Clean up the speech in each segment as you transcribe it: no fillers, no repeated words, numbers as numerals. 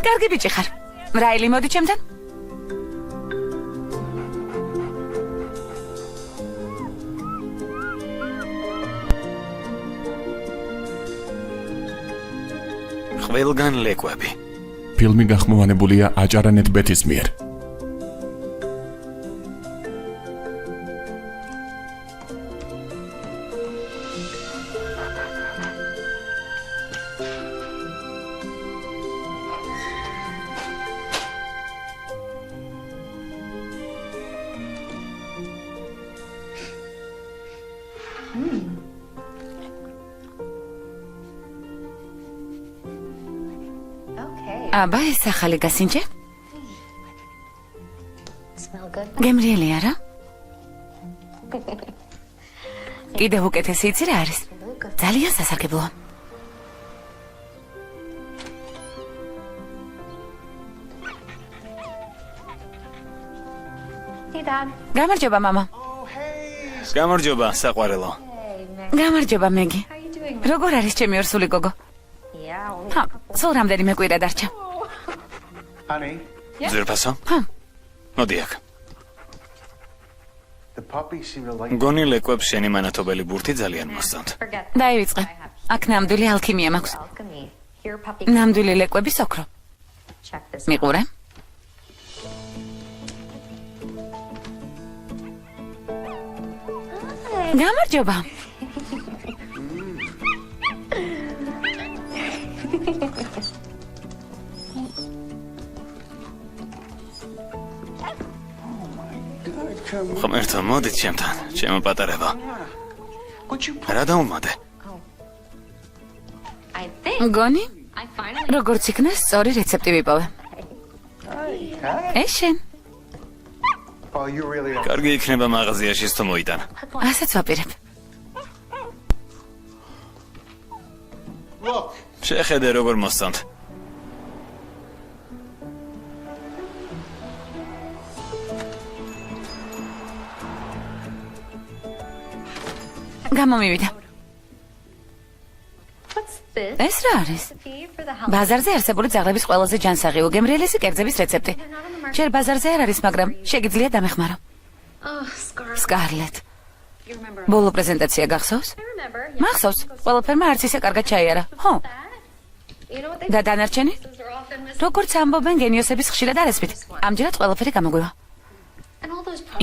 კარგი ბიჭი ხარ. რაილი მოდი ჩემთან? ყველგან ლეკვები. ფილმი გახმოვანებულია აჭარანეთ ბეთის მიერ. აბა ეს ახალი გასინჯე? გემრიელი არა? კიდევ უკეთესი იცი რა არის? ძალიან სასარგებლოა. გამარჯობა მამა. გამარჯობა საყვარელო. გამარჯობა მეგი. როგორ არის ჩემი ორსული გოგო? ჰა, სულ რამდენიმე კვირა დარჩა. ძვირფასო? ჰა. მოდი აქ. გონი ლეკვებს შენი მანათობელი ბურთი ძალიან მოსწონთ. დაივიწყე. აქ ნამდვილი ალქიმია მაქვს. ნამდვილი ლეკვების ოქრო. მიყურე. გამარჯობა. ღმერთო, მოდით ჩემთან, ჩემო პატარებო. რა დაუმატე? გონი? როგორც იქნეს, სწორი რეცეპტი ვიპოვე. ეს შენ? კარგი იქნება მაღაზიაში თუ მოიტანა. ასეც ვაპირებ. შეხედე როგორ მოსწონთ. გამომივიდა. ეს რა არის? ბაზარზე არსებული ძაღლების ყველაზე ჯანსაღი უგემრიელესი კერძების რეცეპტი. ჯერ ბაზარზე არ არის, მაგრამ შეგიძლია დამეხმარო. სკარლეტ. ბოლო პრეზენტაცია გახსოვს? მახსოვს, ყველაფერმა არც ისე კარგად ჩაიარა. ხო. და დანარჩენი? როგორც ამბობენ გენიოსების ხშირად არ ესმით. ამჯერად ყველაფერი გამოგვივა.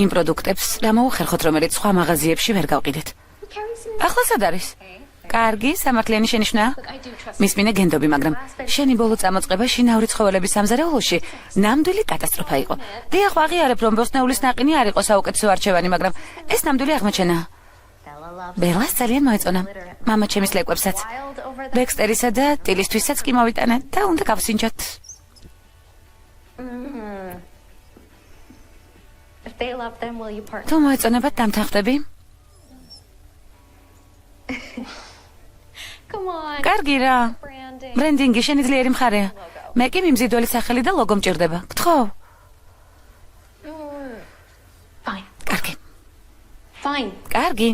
იმ პროდუქტებს რა მოუხერხოთ, რომელიც სხვა მაღაზიებში ვერ გავყიდეთ. ახლა სად არის? კარგი, სამართლიანი შენიშვნაა. მისმინე გენდობი, მაგრამ შენი ბოლო წამოწყება შინაური ცხოველების სამზარეულოში ნამდვილი კატასტროფა იყო. დიახ, ვაღიარებ, რომ ბოსტნეულის ნაყინი არ იყო საუკეთესო არჩევანი, მაგრამ ეს ნამდვილი აღმოჩენაა. ბელას ძალიან მოეწონა. მამა ჩემის ლეკვებსაც. ბექსტერისა და ტილისთვისაც კი მოვიტანე და უნდა გავსინჯოთ. თუ მოეწონებათ დამთანხმდები? კარგი რა. ბრენდინგი შენი ძლიერი მხარეა. მე კი მიმზიდველი სახელი და ლოგო მჭირდება. გთხოვ. კარგი. კარგი.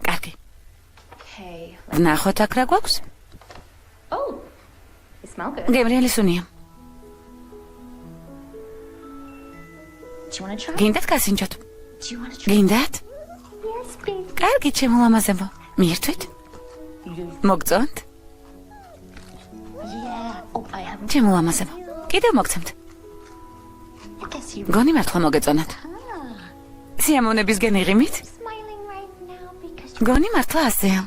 კარგი. ვნახოთ აქ რა გვაქვს? გემრიელი სუნია. გინდათ გასინჯოთ? გინდათ? კარგი, ჩემო ლამაზებო. მიირთვით? მოგწონთ? ჩემო ლამაზებო. კიდევ მოგცემთ? გონი მართლა მოგეწონათ? სიამოვნების გენიღიმით? გონი მართლა ასეა.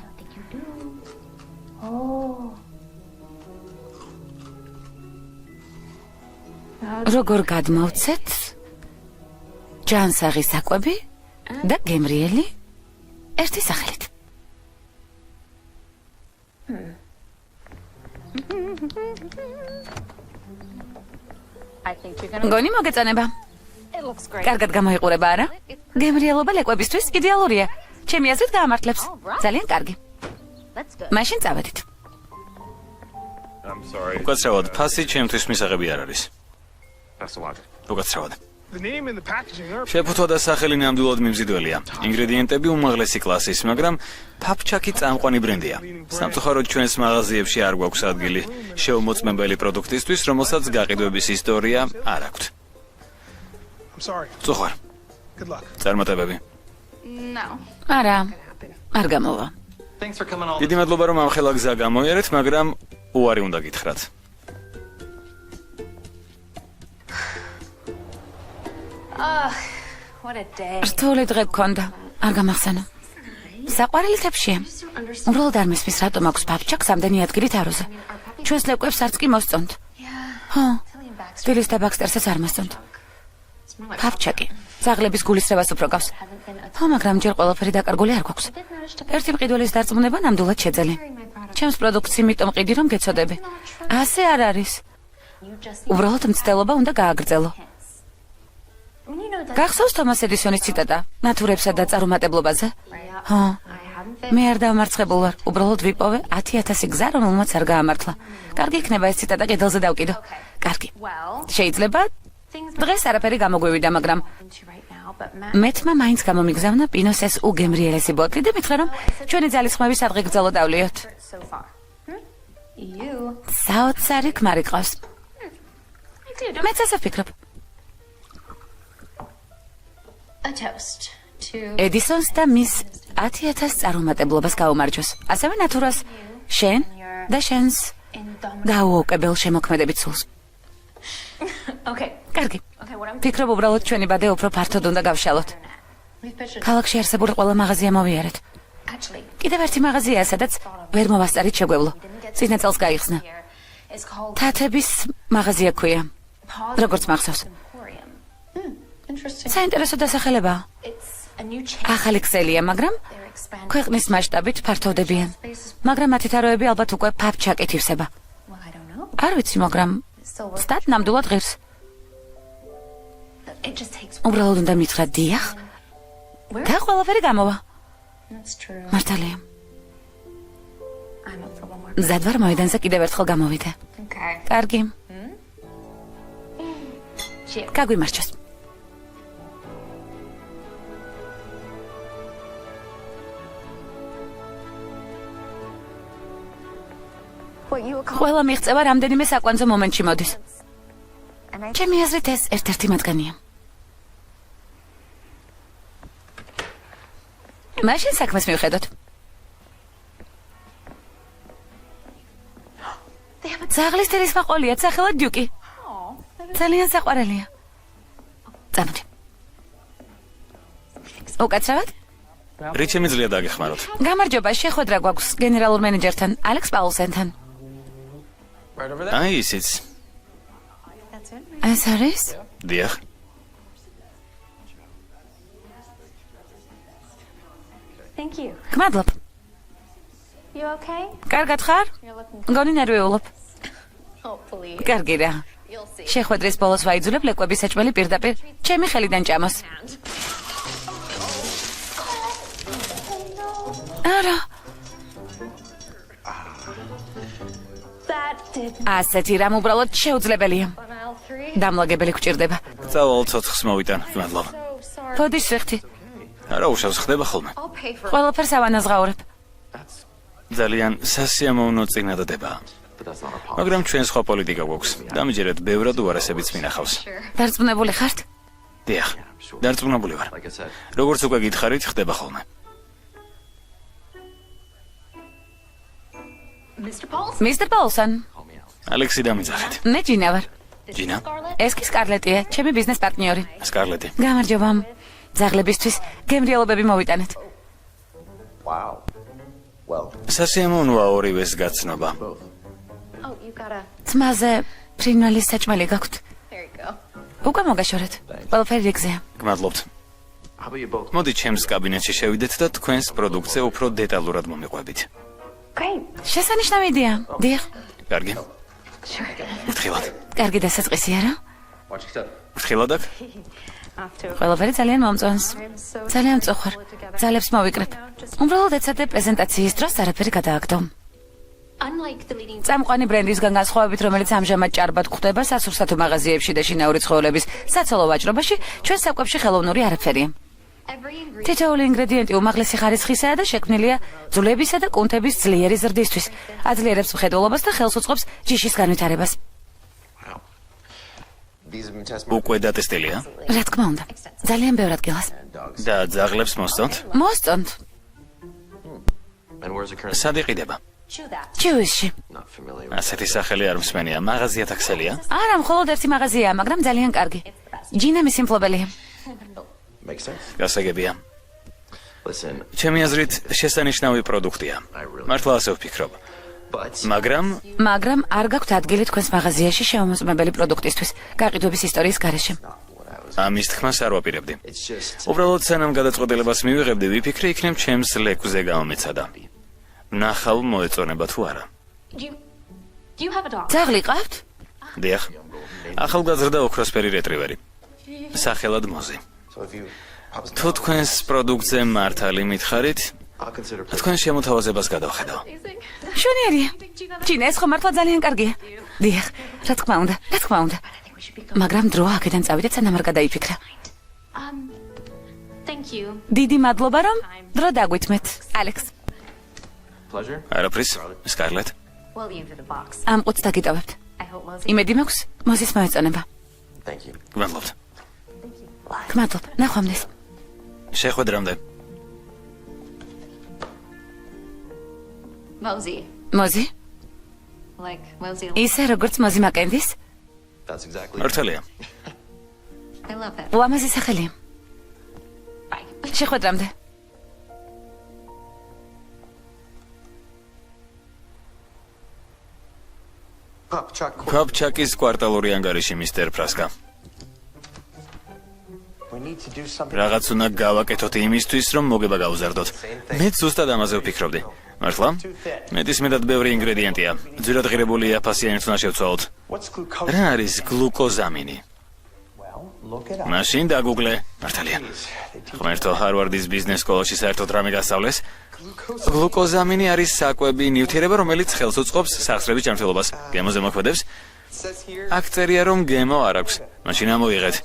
როგორ გადმოვცეთ? ჯანსაღი საკვები და გემრიელი ერთი სახელით. გონი მოგეწონება. კარგად გამოიყურება, არა? გემრიელობა ლეკვებისთვის იდეალურია. ჩემი აზრით გაამართლებს. ძალიან კარგი. მაშინ წავედით. უკაცრავად, ფასი ჩემთვის მისაღები არ არის. უკაცრავად. შეფუთვა და სახელი ნამდვილად მიმზიდველია. ინგრედიენტები უმაღლესი კლასის, მაგრამ ფაფჩაკი წამყვანი ბრენდია. სამწუხაროდ ჩვენს მაღაზიებში არ გვაქვს ადგილი შეუმოწმებელი პროდუქტისთვის, რომელსაც გაყიდვების ისტორია არ აქვთ. წუხარ. წარმატებები. არა, არ გამოვა. დიდი მადლობა რომ ამ ხელა გზა გამოიერეთ, მაგრამ უარი უნდა გითხრათ. რთული დღე გქონდა. არ გამახსენო. საყვარელი თებშია. უბრალოდ არ მისმის რატომ აქვს ფაფჩაკს ამდენი ადგილი თაროზე. ჩვენს ლეკვებს არც კი მოსწონთ. ხო, დილის და ბაქსტერსაც არ მოსწონთ. ფაფჩაკი. ძაღლების გულისრევას უფრო გავს. ხო, მაგრამ ჯერ ყველაფერი დაკარგული არ გვაქვს. ერთი მყიდველის დარწმუნება ნამდვილად შეძელი. ჩემს პროდუქტს იმიტომ ყიდი რომ გეცოდები. ასე არ არის. უბრალოდ მცდელობა უნდა გააგრძელო. გახსოვს თომას ედისონის ციტატა ნატურებსა და წარუმატებლობაზე? ხო. მე არ დავმარცხებულ ვარ. უბრალოდ ვიპოვე 10,000 გზა, რომელმაც არ გაამართლა. კარგი იქნება ეს ციტატა კედელზე დავკიდო. კარგი. შეიძლება დღეს არაფერი გამოგვივიდა, მაგრამ მეთმა მაინც გამომიგზავნა პინოს ეს უგემრიელესი ბოთლი და მითხრა რომ ჩვენი ძალისხმევის სადღე გრძელო დავლიოთ. საოცარი ქმარი ყავს. მეც ასე ვფიქრობ. ედისონს და მის 10,000 წარუმატებლობას გაუმარჯოს. ასევე ნატურას, შენ და შენს გაუოკებელ შემოქმედებით სულს. კარგი. ვფიქრობ უბრალოდ ჩვენი ბადე უფრო ფართოდ უნდა გავშალოთ. ქალაქში არსებული ყველა მაღაზია მოვიარეთ. კიდევ ერთი მაღაზია, სადაც ვერ მოვასწარით შეგვევლო. წინა წელს გაიხსნა. თათების მაღაზია ქვია. როგორც მახსოვს. საინტერესო დასახელებაა. ახალი ქსელია, მაგრამ ქვეყნის მასშტაბით ფართოვდებიან. მაგრამ მათი თაროები ალბათ უკვე ფაფჩაკით ივსება. არ ვიცი, მაგრამ სტატ ნამდვილად ღირს. უბრალოდ უნდა მითხრა დიახ და ყველაფერი გამოვა. მართალია. მზად ვარ მოედანზე კიდევ ერთხელ გამოვიდე. კარგი. გაგვიმარჯოს. ყველა მიღწევა რამდენიმე საკვანძო მომენტში მოდის. ჩემი აზრით ეს ერთ-ერთი მათგანია. მაშინ საქმეს მივხედოთ. ძაღლის თელის მაყოლია, სახელად დიუკი. ძალიან საყვარელია. წამოდი. უკაცრავად? რით შემიძლია დაგეხმაროთ? გამარჯობა, შეხვედრა გვაქვს გენერალურ მენეჯერთან, ალექს პაულსენთან. აი ისიც. ეს არის? დიახ. გმადლობ. კარგად ხარ? გონი ნერვიულობ. კარგი რა. შეხვედრის ბოლოს ვაიძულებ ლეკვების საჭმელი პირდაპირ ჩემი ხელიდან ჭამოს. არა. ასეთი რამ უბრალოდ შეუძლებელია. დამლაგებელი გვჭირდება. წავალ ცოცხს მოვიტან, გმადლობ. ფოდის სიხთი. არა უშავს ხდება ხოლმე. ყველაფერს ავანაზღაურებ. ძალიან სასიამოვნო წინადადებაა. მაგრამ ჩვენ სხვა პოლიტიკა გვაქვს. დამიჯერეთ ბევრად უარესებიც მინახავს. დარწმუნებული ხართ? დიახ, დარწმუნებული ვარ. როგორც უკვე გითხარით, ხდება ხოლმე. მისტერ პაულსენ. ალექსი დამიძახეთ. მე ჯინა ვარ. ჯინა? ეს კი სკარლეტია, ჩემი ბიზნეს პარტნიორი. სკარლეტი. გამარჯობა. ძაღლებისთვის გემრიელობები მოვიტანეთ. სასიამოვნოა ორივეს გაცნობა. ძმაზე ფრინველის საჭმელი გაქვთ. უკვე მოგაშორეთ. ყველაფერი რიგზეა. გმადლობთ. მოდი ჩემს კაბინეტში შევიდეთ და თქვენს პროდუქცია უფრო დეტალურად მომიყვებით. შესანიშნავი იდეა. დიახ. კარგი. გითხილად. კარგი დასაწყისი არა? ფრთხილად აქ? ყველაფერი ძალიან მომწონს. ძალიან მწუხარ. ძალებს მოვიკრებ. უბრალოდ ეცადე პრეზენტაციის დროს არაფერი გადააგდო. წამყვანი ბრენდისგან განსხვავებით, რომელიც ამჟამად ჭარბად გვხვდება სასურსათო მაღაზიებში და შინაური ცხოველების საცოლო ვაჭრობაში, ჩვენ საკვებში ხელოვნური არაფერია. თითოეული ინგრედიენტი უმაღლესი ხარისხისაა და შექმნილია ძვლებისა და კუნთების ძლიერი ზრდისთვის. აძლიერებს მხედველობას და ხელს უწყობს ჯიშის განვითარებას. უკვე დატესტილია? რა თქმა უნდა, ძალიან ბევრ ადგილას. და ძაღლებს მოსწონთ? მოსწონთ. სად იყიდება? ჩიუისში. ასეთი სახელი არ მსმენია. მაღაზია ტაქსელია? არა, მხოლოდ ერთი მაღაზიაა, მაგრამ ძალიან კარგი. ჯინა მისი მფლობელია. გასაგებია. ჩემი აზრით შესანიშნავი პროდუქტია. მართლა ასე ვფიქრობ. მაგრამ არ გაქვთ ადგილი თქვენს მაღაზიაში შეუმოწმებელი პროდუქტისთვის, გაყიდვების ისტორიის გარეშე. ამის თქმას არ ვაპირებდი. უბრალოდ სანამ გადაწყვეტილებას მივიღებდი, ვიფიქრე იქნებ ჩემს ლეკვზე გამომეცადა. ნახავ მოეწონება თუ არა. ძაღლი ყავთ? დიახ. ახალგაზრდა ოქროსფერი რეტრივერი. სახელად მოზი. თუ თქვენს პროდუქტზე მართალი მითხარით, თქვენ შემოთავაზებას გადავხედავ. შვენიერია. ჯინა, ეს ხო მართლა ძალიან კარგია. დიახ, რა თქმა უნდა. მაგრამ დრო აქედან წავიდეთ, სანამ არ გადაიფიქრა. დიდი მადლობა, რომ დრო დაგვითმეთ, ალექს. არაფრის, სკარლეტ. ამ ყუთს დაგიტოვებთ. იმედი მაქვს, მოზის მოეწონება. გმადლობთ. გმადლობ, ნახვამდის. შეხვედრამდე. მოზი? ისე როგორც მოზი მაკენდის? მართალია. ლამაზი სახელია. შეხვედრამდე. ფაპჩაკის კვარტალური ანგარიში, მისტერ ფრასკა. რაღაც უნდა გავაკეთოთ იმისთვის, რომ მოგება გავუზარდოთ. მე ზუსტად ამაზე ვფიქრობდი. მართლა? მეტისმეტად ბევრი ინგრედიენტია. ძვირად ღირებული აფასიანიც უნდა შევცვალოთ. რა არის გლუკოზამინი? მაშინ დაგუგლე. მართალია. ღმერთო, ჰარვარდის ბიზნეს სკოლაში საერთოდ რამე გასწავლეს? გლუკოზამინი არის საკვები ნივთიერება, რომელიც ხელს უწყობს სახსრების ჯანმრთელობას. გემოზე მოქმედებს? აქ წერია, რომ გემო არ აქვს. მაშინ ამოიღეთ.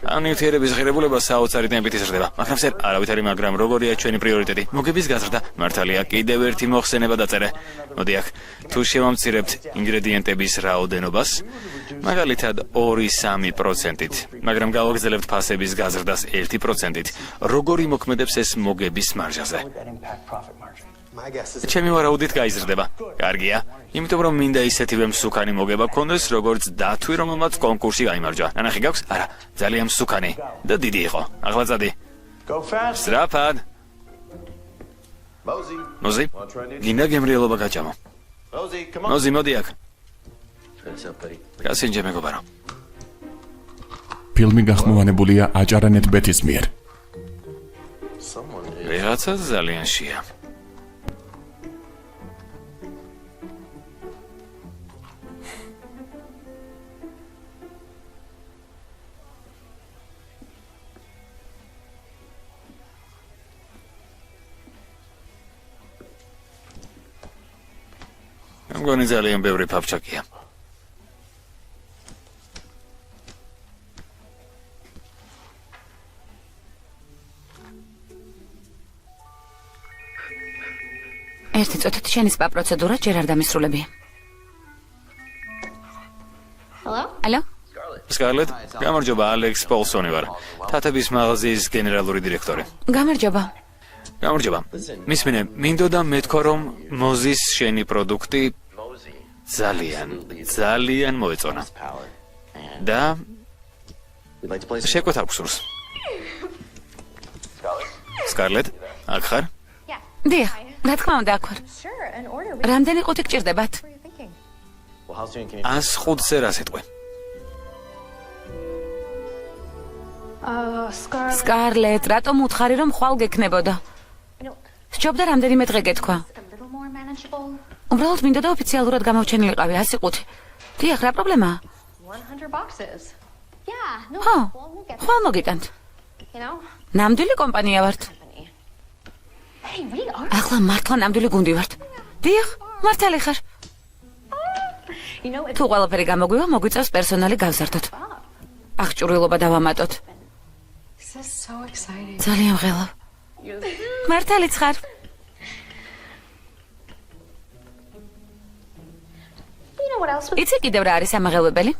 ამ ნივთიერების ღირებულება საოცარი ტემპით იზრდება. მაგრამ არავით არის, მაგრამ როგორია ჩვენი პრიორიტეტი? მოგების გაზრდა. მართალია, კიდევ ერთი მოხსენება დაწერე. მოდი აქ, თუ შევამცირებთ ინგრედიენტების რაოდენობას, მაგალითად 2-3%-ით, მაგრამ გავაგრძელებთ ფასების გაზრდას 1%-ით, როგორი მოქმედებს ეს მოგების მარჟაზე? ჩემი ვარაუდით გაიზრდება. კარგია. იმიტომ რომ მინდა ისეთივე მსუქანი მოგება გქონდეს, როგორც დათვი, რომელმაც კონკურსი გაიმარჯვა. ნანახი გაქვს? არა, ძალიან მსუქანი და დიდი იყო. ახლა წადი. სწრაფად. მოზი, გინდა გემრიელობა გაჭამო. მოზი, მოდი აქ. გასინჯე მეგობარო. ფილმი გახმოვანებულია აჭარანეთ ბეთის მიერ. ვიღაცა ძალიან შია. მგონი ძალიან ბევრი ფაფჩაკია. ერთი წუთით შენი სპა პროცედურა ჯერ არ დამისრულებია. ალო? სკარლეტ, გამარჯობა, ალექს პოლსონი ვარ. თათების მაღაზიის გენერალური დირექტორი. გამარჯობა. გამარჯობა. მისმინე, მინდოდა მეთქვა, რომ მოზის შენი პროდუქტი ძალიან მოეწონა. და შეკვეთა გსურს. სკარლეტ, აქ ხარ? დიახ, რა თქმა უნდა აქ ვარ. რამდენი ყუთი გჭირდებათ? 105-ზე რა სიტყვი? სკარლეტ, რატომ უთხარი რომ ხვალ გექნებოდა? სჯობდა რამდენიმე დღე გეთქვა. უბრალოდ მინდოდა ოფიციალურად გამოვჩენილიყავი 100 ყუთი. დიახ, რა პრობლემაა? ხო, ხვალ მოგიტანთ. ნამდვილი კომპანია ვართ. ახლა მართლა ნამდვილი გუნდი ვართ. დიახ, მართალი ხარ. თუ ყველაფერი გამოგვივა, მოგვიწევს პერსონალი გავზარდოთ. აღჭურვილობა დავამატოთ. ძალიან ღელავ. მართალიც ხარ. იცი კიდევ რა არის ამაღელვებელი?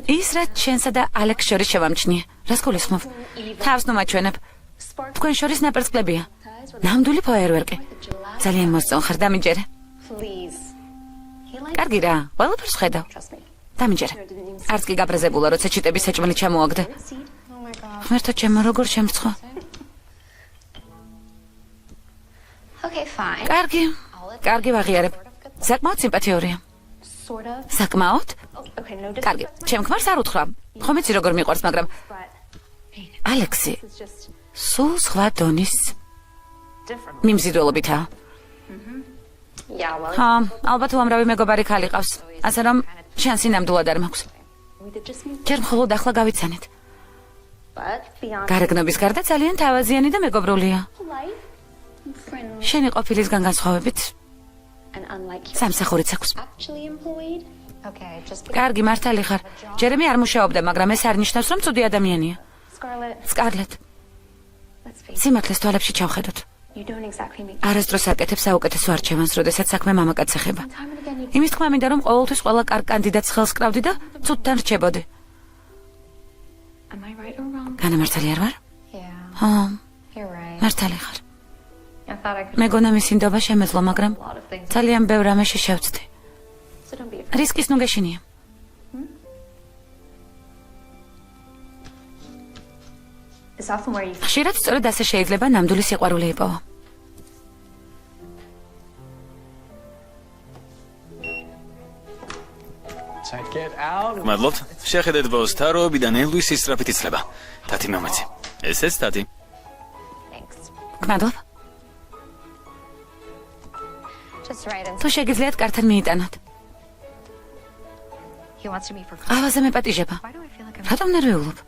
ის რაც შენსა და ალექს შორის შევამჩნიე. რას გულისხმობ? თავს ნუ მაჩვენებ. თქვენ შორის ნაპერწკლებია. ნამდვილი ფოიერვერკი. ძალიან მოსწონ ხარ, დამიჯერე. კარგი რა, ყველაფერს ხედავ. დამიჯერე. არც კი გაბრაზებულა, როცა ჩიტების საჭმელი ჩამოაგდე. ღმერთო ჩემო, როგორ შემწყო? კარგი ვაღიარებ. საკმაოდ სიმპათიურია. საკმაოდ? კარგი, ჩემ ქმარს არ უთხრა. ხომ იცი როგორ მიყვარს, მაგრამ ალექსი სულ სხვა დონის მიმზიდველობითაა. ხა, ალბათ უამრავი მეგობარი ქალი ყავს, ასე რომ შანსი ნამდვილად არ მაქვს. ჯერ მხოლოდ ახლა გავიცანეთ. გარეგნობის გარდა ძალიან თავაზიანი და მეგობრულია. შენი ყოფილისგან განსხვავებით სამსახურიც აქვს. კარგი, მართალი ხარ. ჯერემი არ მუშაობდა, მაგრამ ეს არ ნიშნავს, რომ ცუდი ადამიანია. სკარლეტ. სიმართლეს თვალებში ჩავხედოთ. არასდროს აკეთებს საუკეთესო არჩევანს, როდესაც საქმე მამაკაცს ეხება. იმის თქმა მინდა, რომ ყოველთვის ყველა კარგ კანდიდატს ხელს კრავდი და ცუდთან რჩებოდი. განამართალი არ ვარ? ხო, მართალი ხარ. მეგონა მისინდობა შემეძლო, მაგრამ ძალიან ბევრ რამეში შევწდი. რისკის ნუ გეშინია. ხშირად სწორედ ასე შეიძლება ნამდვილი სიყვარული იპოვა. მადლობთ. შეხედეთ ბოს თაროებიდან ელვის ისწრაფით იცლება. თათი მომეცი. ესეც თათი. გმადლობ. თუ შეგიძლიათ კართან მიიტანოთ. ავაზე მეპატიჟება. რატომ ნერვიულობ?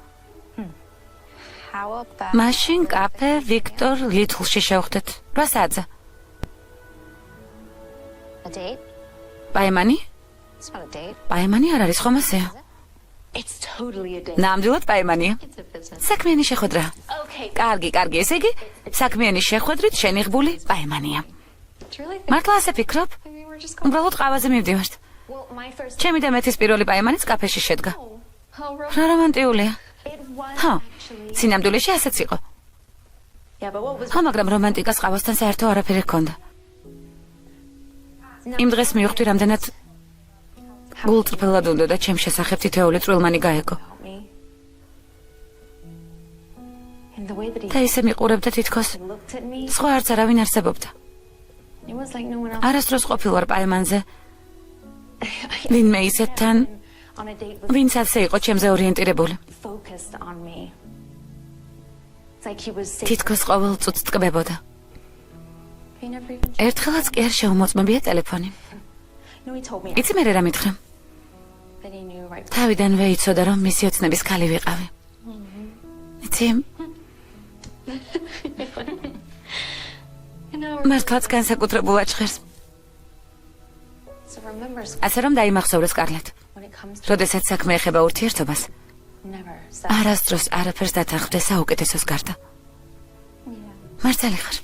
მაშინ კაფე ვიქტორ ლითლში შევხვდეთ. 8 საათზე. პაემანი? პაემანი არ არის ხომ ასეა? ნამდვილად პაემანია. საქმიანი შეხვედრა. კარგი, ესე იგი, საქმიანი შეხვედრით შენიღბული პაემანია. მართლა ასე ფიქრობ? უბრალოდ ყავაზე მივდივართ. ჩემი და მეთის პირველი პაემანიც კაფეში შედგა. რა რომანტიულია. ხო, სინამდვილეში ასეც იყო. ხო, მაგრამ რომანტიკას ყავასთან საერთო არაფერი ჰქონდა. იმ დღეს მივხვდი, რამდენად გულწრფელად უნდა და ჩემს შესახებ თითოეული წვრილმანი გაეგო. და ისე მიყურებდა თითქოს სხვა არც არავინ არსებობდა. არასდროს ყოფილ ვარ პაემანზე. ვინმე ისეთთან, ვინც ასე იყო ჩემზე ორიენტირებული. თითქოს ყოველ წუთს ტკბებოდა. ერთხელაც კი არ შეუმოწმებია ტელეფონი. იცი მე რა მითხრა? თავიდანვე იცოდა, რომ მისი ოცნების ქალი ვიყავი. იცი? მართლაც განსაკუთრებულად ჟღერს. ასე რომ დაიმახსოვრე სკარლეტ. როდესაც საქმე ეხება ურთიერთობას, არასდროს არაფერს დათანხმდე საუკეთესოს გარდა. მართალი ხარ.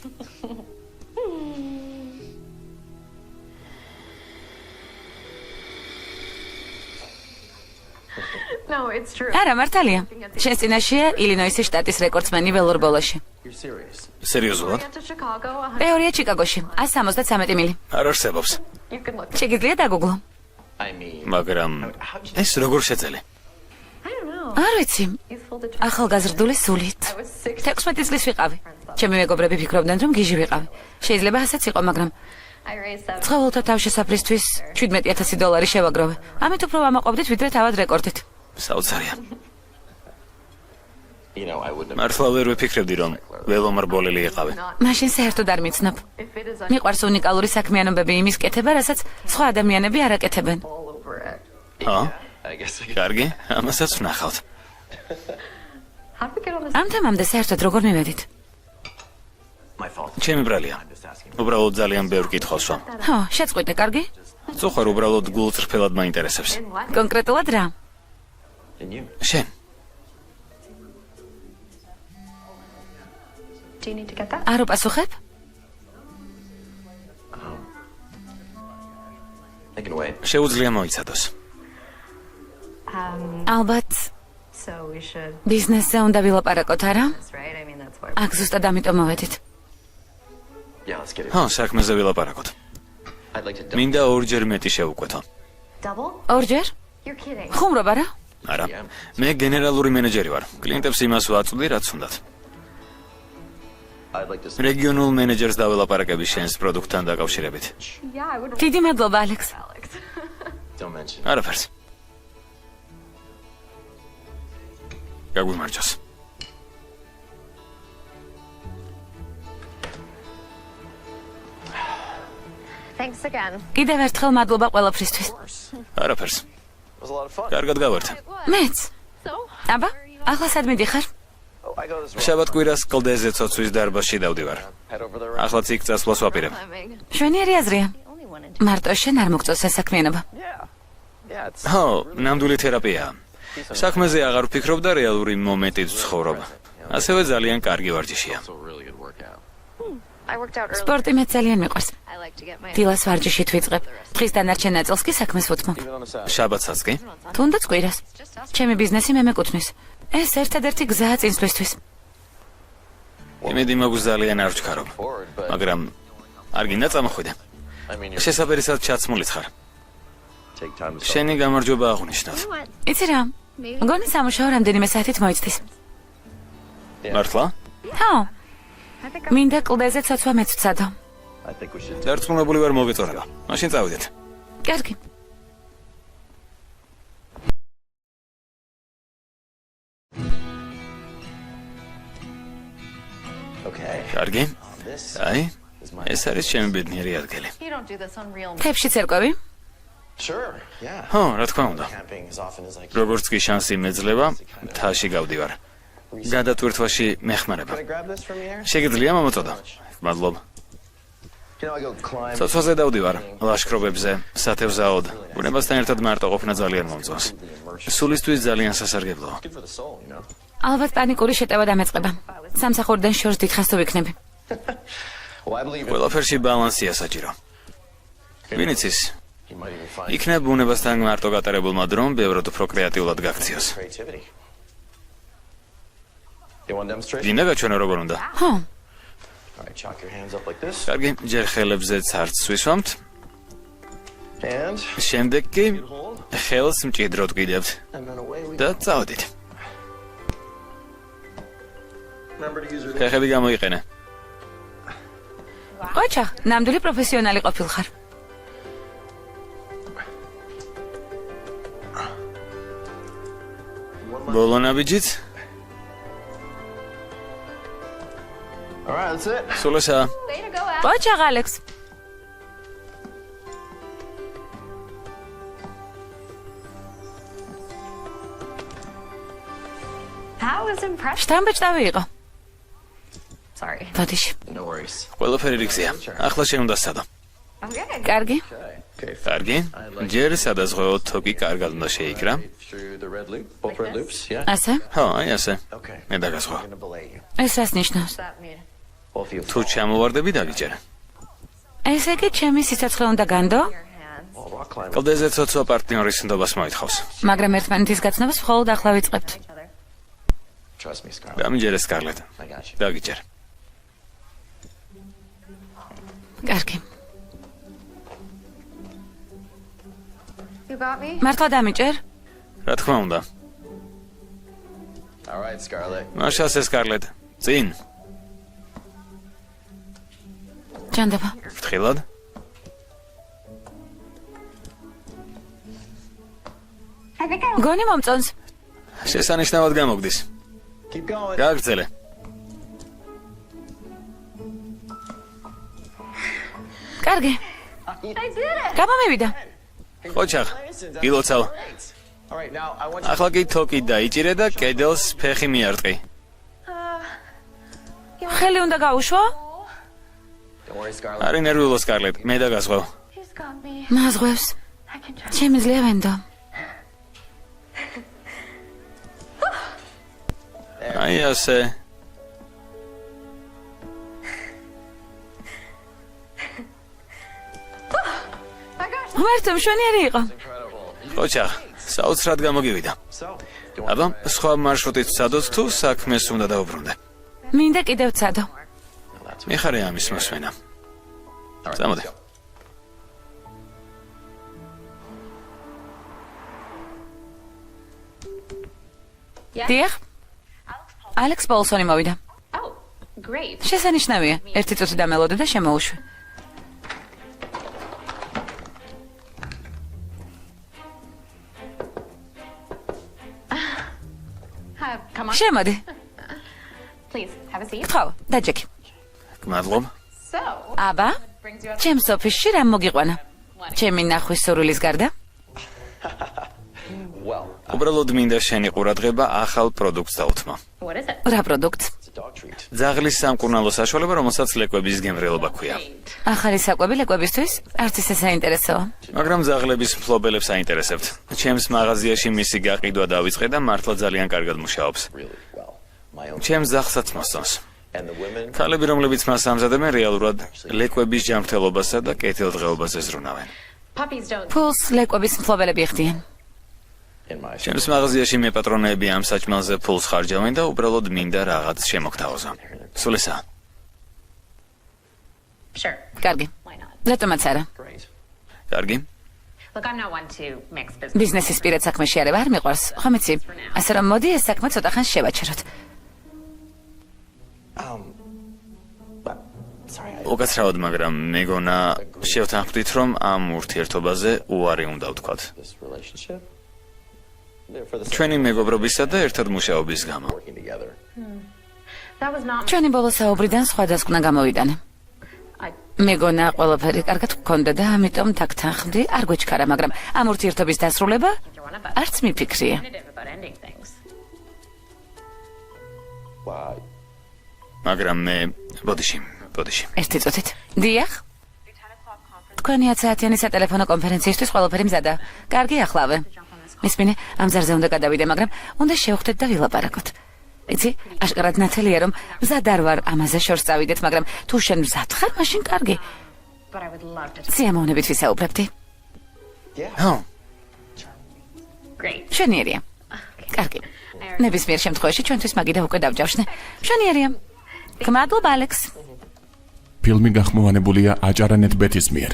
არა, მართალია. შენს წინაშეა ილინოისის შტატის რეკორდსმენი ველურბოლოში. სერიოზულად? პეორია ჩიკაგოში, 173 მილი. არ არსებობს. შეგიძლია დაგუგლო. მაგრამ ეს როგორ შეძელი? არ ვიცი. ახალგაზრდული სულით. 16 წლის ვიყავი. ჩემი მეგობრები ფიქრობდნენ, რომ გიჟი ვიყავი. შეიძლება ასეც იყო, მაგრამ ცხოველთა თავშესაფრისთვის $17,000 შევაგროვე. ამით უფრო ვამაყობდით, ვიდრე თავად რეკორდით. საოცარია. მართლა ვერ ვიფიქრებდი, რომ ველომრბოლელი იყავი. მაშინ საერთოდ არ მიცნობ. მიყვარს უნიკალური საქმიანობები იმის კეთება, რასაც სხვა ადამიანები არ აკეთებენ. ჰა? კარგი, ამასაც ვნახავთ. ამ თემამდე საერთოდ როგორ მივედით? ჩემი ბრალია. უბრალოდ ძალიან ბევრ კითხვას ვამ. ხო, შეწყვიტე, კარგი? წუხარ უბრალოდ გულწრფელად მაინტერესებს. კონკრეტულად რა? შენ, არ უპასუხებ? შეუძლია მოიცადოს. ალბათ ბიზნესზე უნდა ვილაპარაკოთ, არა? აქ ზუსტად ამიტომ მოვედით. ხო, საქმეზე ვილაპარაკოთ. მინდა ორჯერ მეტი შევუკვეთო. ორჯერ? ხუმრობა რა? არა, მე გენერალური მენეჯერი ვარ. კლიენტებს იმას ვაწვდი, რაც უნდათ. რეგიონულ მენეჯერს დაველაპარაკები შენს პროდუქტთან დაკავშირებით. დიდი მადლობა, ალექს. არაფერს. გაგვიმარჯოს. კიდევ ერთხელ მადლობა ყველაფრისთვის. არაფერს. კარგად გავართ. მეც. აბა, ახლა სად მიდიხარ? შაბათ-კვირას კლდეზე ცოცვის დარბაზში დავდივარ. ახლაც იქ წასვლას ვაპირებ. შვენიერი აზრია. მარტო შენ არ მოგწონს ეს საქმიანობა. ხო, ნამდვილი თერაპიაა. საქმეზე აღარ ვფიქრობ და რეალური მომენტით ვცხოვრობ. ასევე ძალიან კარგი ვარჯიშია. სპორტი მეც ძალიან მიყვარს. დილას ვარჯიშით ვიწყებ. დღის დანარჩენ ნაწილს კი საქმეს ვუთმობ. შაბათსაც კი? თუნდაც კვირას. ჩემი ბიზნესი მე მეკუთვნის. ეს ერთადერთი გზაა წინსვლისთვის. იმედი მაქვს ძალიან არ ვჩქარობ, მაგრამ არ გინდა წამოხვიდე. შესაბერისად ჩაცმულიც ხარ. შენი გამარჯვება აღნიშნავ. იცი რა? მგონი სამუშაო რამდენიმე საათით მოიცდის. მართლა? ხო. მინდა კლდეზე ცოცვა მეც ვცადო. დარწმუნებული ვარ მოგეწონება. მაშინ წავიდეთ. კარგი. კარგი. აი, ეს არის ჩემი ბედნიერი ადგილი. თებში ცერკვები? ხო, რა თქმა უნდა. როგორც კი შანსი მეძლება, მთაში გავდივარ. გადატვირთვაში მეხმარება. შეგიძლია მომწოდა? მადლობა. ცოცვაზე დავდივარ, ლაშქრობებზე, სათევზაოდ. ბუნებასთან ერთად მარტო ყოფნა ძალიან მომწონს. სულისთვის ძალიან სასარგებლოა. ალბათ პანიკური შეტევა დამეწყება. სამსახურიდან შორს დიდხანს თუ ვიქნები. ყველაფერში ბალანსია საჭირო. ვინ იცის? იქნებ ბუნებასთან მარტო გატარებულმა დრომ ბევრად უფრო კრეატიულად გაქციოს. გინდა გაჩვენო როგორ უნდა? ხო. კარგი, ჯერ ხელებზე ცარცს ვისვამთ. შემდეგ კი ხელს მჭიდროდ გიდებთ და წავედით. ხეხები გამოიყენე. ოჩა, ნამდვილი პროფესიონალი ყოფილხარ. ბოლონაბიჯიც? სულესა. ოჩა, ალექს. შტამბეჭდავი იყო. ბოდიში. ყველაფერი რიგზეა. ახლა შენ უნდა სადო. კარგი. კარგი. ჯერ სადაზღვეო თოკი კარგად უნდა შეიკრა. ასე? ხო, აი ასე. მე დაგაზღვე. ეს რას ნიშნავს? თუ ჩამოვარდები დაგიჯერ. ესე იგი ჩემი სიცოცხლე უნდა განდო? კლდეზე ცოცვა პარტნიორის ნდობას მოითხოვს. მაგრამ ერთმანეთის გაცნობას მხოლოდ ახლა ვიწყებთ. დამიჯერე სკარლეტ. დაგიჯერ. კარგი. მართლა დამიჯერ? რა თქმა უნდა. მაშასე სკარლეტ. წინ. ჯანდება. ფრთხილად. გონი მომწონს. შესანიშნავად გამოგდის. გააგრძელე. კარგი. გამომივიდა. ოჩახ, გილოცავ. ახლა კი თოკი დაიჭირე და კედელს ფეხი მიარტყი. ხელი უნდა გაუშვა? არი ნერვიულო სკარლეტ, მე დაგასვავ. მაზღვევს. შემიძლია ვენდო. აი ასე. ღმერთო, მშვენიერი იყო. ოჩახ, საოცრად გამოგივიდა. აბა, სხვა მარშრუტით ვცადოთ თუ საქმეს უნდა დაუბრუნდე. მინდა კიდევ ვცადო. მიხარია ამის მოსმენა. წამოდე. დიახ. ალექს პოლსონი მოვიდა. შესანიშნავია. ერთი წუთი დამელოდე და შემოუშვი. შემოდი. ხო, დაჯექი. მადლობა. აბა, ჩემს ოფისში რამ მოგიყვანა? ჩემი ნახვის სურვილის გარდა? უბრალოდ მინდა შენი ყურადღება ახალ პროდუქტს დაუთმო. რა პროდუქტს? ძაღლის სამკურნალო საშუალება, რომელსაც ლეკვების გემრიელობა ქვია. ახალი საკვები ლეკვებისთვის? არც ისე საინტერესოა. მაგრამ ძაღლების მფლობელებს აინტერესებთ. ჩემს მაღაზიაში მისი გაყიდვა დავიწყე და მართლა ძალიან კარგად მუშაობს. ჩემს ძაღლსაც მოსწონს. ქალები, რომლებიც მას ამზადებენ, რეალურად ლეკვების ჯანმრთელობასა და კეთილდღეობაზე ზრუნავენ. ფულს ლეკვების მფლობელები იხდიან. ჩემს მაღაზიაში მე პატრონები ამ საჭმელზე ფულს ხარჯავენ და უბრალოდ მინდა რაღაც შემოგთავაზო. სულ ესაა. კარგი. რატომაც არა? კარგი. ბიზნესის პირად საქმეში არა არ მიყვარს. ხომ იცი? ასე რომ მოდი ეს საქმე ცოტა ხანს შევაჩეროთ. უკაცრავად, მაგრამ მეგონა შევთანხმდით, რომ ამ ურთიერთობაზე უარი უნდა ვთქვათ. ჩვენი მეგობრობისა და ერთად მუშაობის გამო. ჩვენი ბოლო საუბრიდან სხვადასხვა გამოვიტანე. მეგონა ყველაფერი კარგად გქონდა და ამიტომ დაგთანხმდი, არ გვეჩქარა, მაგრამ ამ ურთიერთობის დასრულება არც მიფიქრია. მაგრამ მე ბოდიში. ერთი წუთით. დიახ. თქვენი 10 საათიანი სატელეფონო კონფერენციისთვის ყველაფერი მზადა. კარგი ახლავე. მისმინე, ამ ზარზე უნდა გადავიდე, მაგრამ უნდა შევხვდეთ და ვილაპარაკოთ. იცი, აშკარად ნათელია, რომ მზად არ ვარ ამაზე შორს წავიდეთ, მაგრამ თუ შენ მზად ხარ, მაშინ კარგი. სიამოვნებით ვისაუბრებდი. ჰო. მშვენიერია. კარგი. ნებისმიერ შემთხვევაში ჩვენთვის მაგიდა უკვე დავჯავშნე. მშვენიერია. გმადლობა, ალექს. ფილმი გახმოვანებულია აჭარანეთ ბეთის მიერ.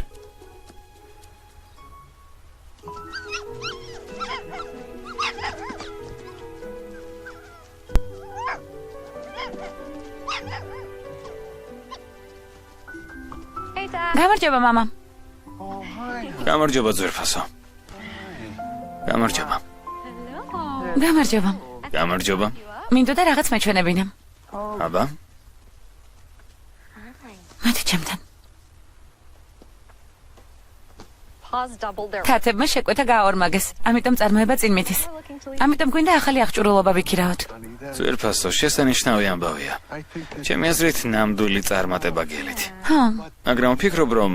გამარჯობა, მამა. გამარჯობა, ძვირფასო. გამარჯობა. გამარჯობა. გამარჯობა. მინდოდა რაღაც მეჩვენებინა. აბა. მოდი ჩემთან. თათებმა შეკვეთა გააორმაგეს, ამიტომ წარმოება წინ მითის. ამიტომ გვინდა ახალი აღჭურვილობა ვიქირავთ. ძვირფასო, შესანიშნავი ამბავია. ჩემი აზრით, ნამდვილი წარმატება გელით. ხო. მაგრამ ვფიქრობ, რომ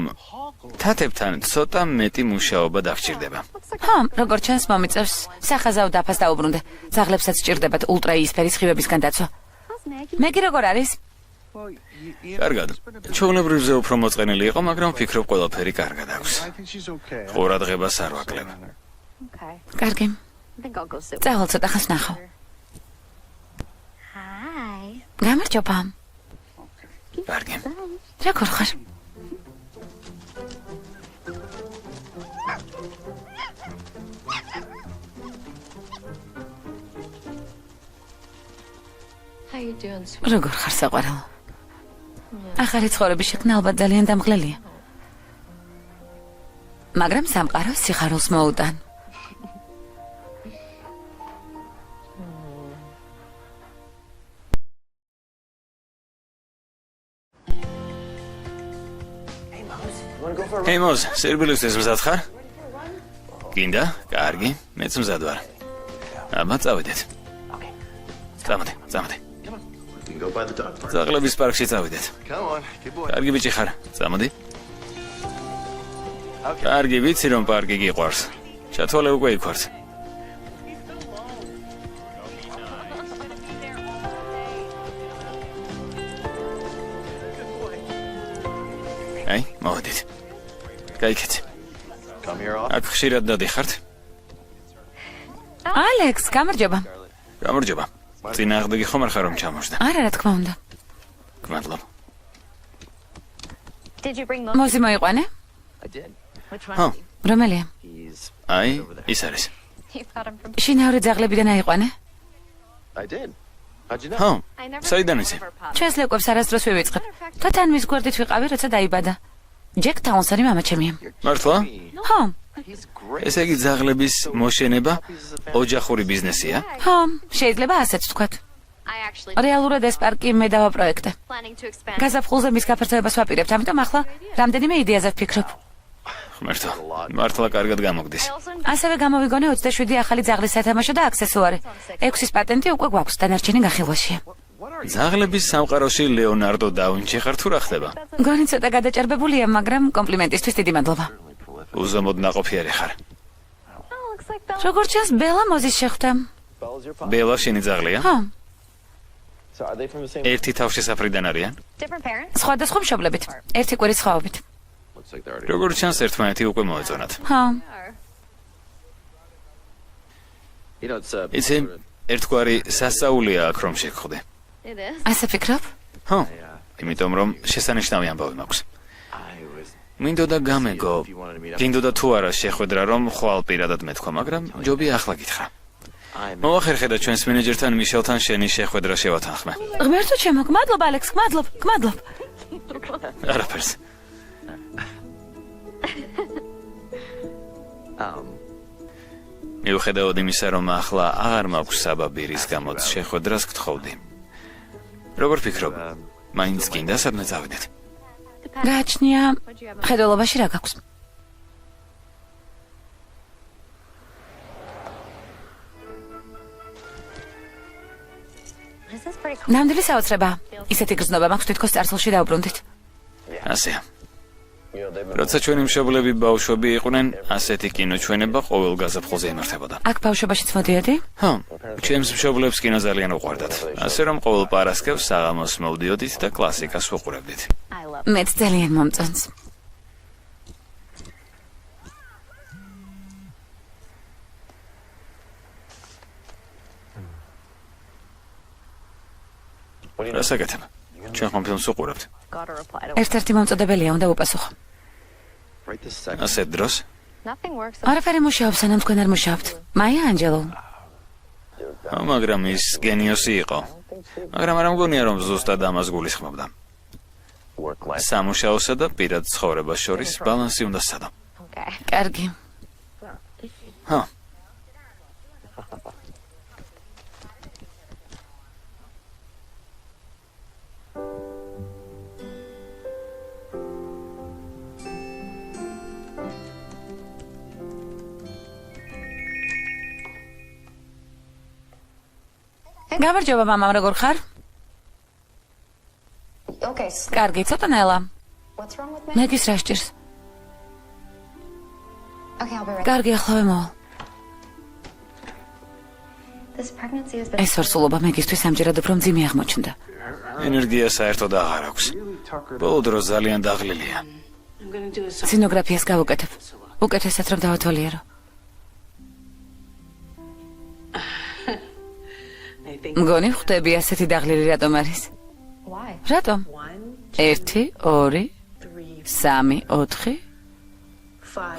თათებთან ცოტა მეტი მუშაობა დაგჭირდება. ხო, როგორც ჩანს მომიწევს სახაზავ დაფას დაუბრუნდე. ძაღლებსაც სჭირდებათ ულტრაიისფერი სხივებისგან დაცვა. მეგი როგორ არის? კარგად. ჩვეულებრივზე უფრო მოწყენილი იყო, მაგრამ ვფიქრობ, ყველაფერი კარგად აქვს. ყურადღებას არ ვაკლებ. კარგი. წავალ ცოტა ხანს ნახავ. გამარჯობა. კარგი. როგორ ხარ? როგორ ხარ საყვარელო? ახალი ცხოვრების შექმნა ალბათ ძალიან დამღლელია. მაგრამ სამყარო სიხარულს მოუტან. ჰეი მოզ, სერბილისთვის მზად ხარ? გინდა? კარგი, მეც მზად ვარ. აბა წავიდეთ. წამოდე. ძაღლების პარკში წავიდეთ. კარგი ბიჭი ხარ, წამოდი. კარგი, ვიცი რომ პარკი გიყვარს. ჩათვალე უკვე იქვარს. აი, მოვედით. გაიქეცი. აქ ხშირად დადიხართ? ალექს, გამარჯობა. გამარჯობა. წინააღმდეგი ხომ არ ხარ რომ ჩამოშდა? არა, რა თქმა უნდა. გმადლობ. მოზი მოიყვანე? ჰო, რომელია? აი, ის არის. შინაური ძაღლებიდან აიყვანე? ჰო, საიდან იცი? ჩვენს ლეკვებს არასდროს ვივიწყებ. თათან მის გვერდით ვიყავი, როცა დაიბადა. ჯეკ ტაუნსონი მამაჩემია. მართლა? ხო, ესე იგი ძაღლების მოშენება ოჯახური ბიზნესია? ხო, შეიძლება ასეც ვთქვათ. რეალურად ეს პარკი მე დავაპროექტე. გაზაფხულზე მის გაფართოებას ვაპირებთ, ამიტომ ახლა რამდენიმე იდეაზე ვფიქრობ. ღმერთო, მართლა კარგად გამოგდის. ასევე გამოვიგონე 27 ახალი ძაღლის სათამაშო და აქსესუარი. 6-ის პატენტი უკვე გვაქვს, დანარჩენი განხილვაშია. ძაღლების სამყაროში ლეონარდო და ვინჩი ხარ თუ რა ხდება? გონი ცოტა გადაჭარბებულია, მაგრამ კომპლიმენტისთვის დიდი მადლობა. უზომოდ ნაყოფიერი ხარ. როგორც ჩანს, ბელა მოზის შეხვდა. ბელა შენი ძაღლია? ხო, ერთი თავშესაფრიდან არიან? სხვადასხვა მშობლებით, ერთი კვირის სხვაობით. როგორც ჩანს, ერთმანეთი უკვე მოეწონათ. ხო, იცი, ერთგვარი სასწაულია აქ რომ შეგხვდე. ასე ფიქრობ? ხო, იმიტომ რომ შესანიშნავი ამბავი მაქვს. მინდოდა გამეგო, გინდოდა თუ არა შეხვედრა რომ ხვალ პირადად მეთქვა, მაგრამ ჯობი ახლა გითხრა. მოახერხე და ჩვენს მენეჯერთან მიშელთან შენი შეხვედრა შევათანხმე. ღმერთო ჩემო, გმადლობ ალექს, გმადლობ. არაფერს. მიუხედავად იმისა, რომ ახლა აღარ მაქვს საბაბი რის გამოც შეხვედრას გთხოვდი. როგორ ფიქრობ, მაინც გინდა სადმე წავიდეთ? გააჩნია, ხედველობაში რა გაქვს? ნამდვილი საოცრება. ისეთი გრძნობა მაქვს, თითქოს წარსულში დავბრუნდით. ასეა. როცა ჩვენი მშობლები ბავშვები იყვნენ, ასეთი კინოჩვენება ყოველ გაზაფხულზე იმართებოდა. აქ ბავშვობაშიც მოდიოდი? ხო, ჩემს მშობლებს კინო ძალიან უყვარდათ. ასე რომ ყოველ პარასკევს საღამოს მოვდიოდით და კლასიკას ვუყურებდით. მეც ძალიან მომწონს. რა საკეთებ? ჩვენ ხომ ფილმს ვუყურებთ? ერთ-ერთი მომწოდებელია, უნდა უპასუხო. ასეთ დროს? არაფერი მუშაობს, სანამ თქვენ არ მუშაობთ. მაია ანჯელო. მაგრამ ის გენიოსი იყო. მაგრამ არ მგონია რომ ზუსტად ამას გულისხმობდა. სამუშაოსა და პირად ცხოვრებას შორის ბალანსი უნდა სცადო. კარგი. ჰა. გამარჯობა მამამ, როგორ ხარ? კარგი, ცოტა ნელა. მეგის რა სჭირს? კარგი, ახლა მოვალ. ეს ორსულობა მეგისთვის ამჯერად უფრო მძიმე აღმოჩნდა. ენერგია საერთოდ აღარ აქვს. ბოლო დროს ძალიან დაღლილია. სცენოგრაფიას გავუკეთებ. უკეთესად რომ დავათვალიერო. მგონი ხვდები ასეთი დაღლილი რატომ არის? რატომ? 1, 2, 3, 4, 5,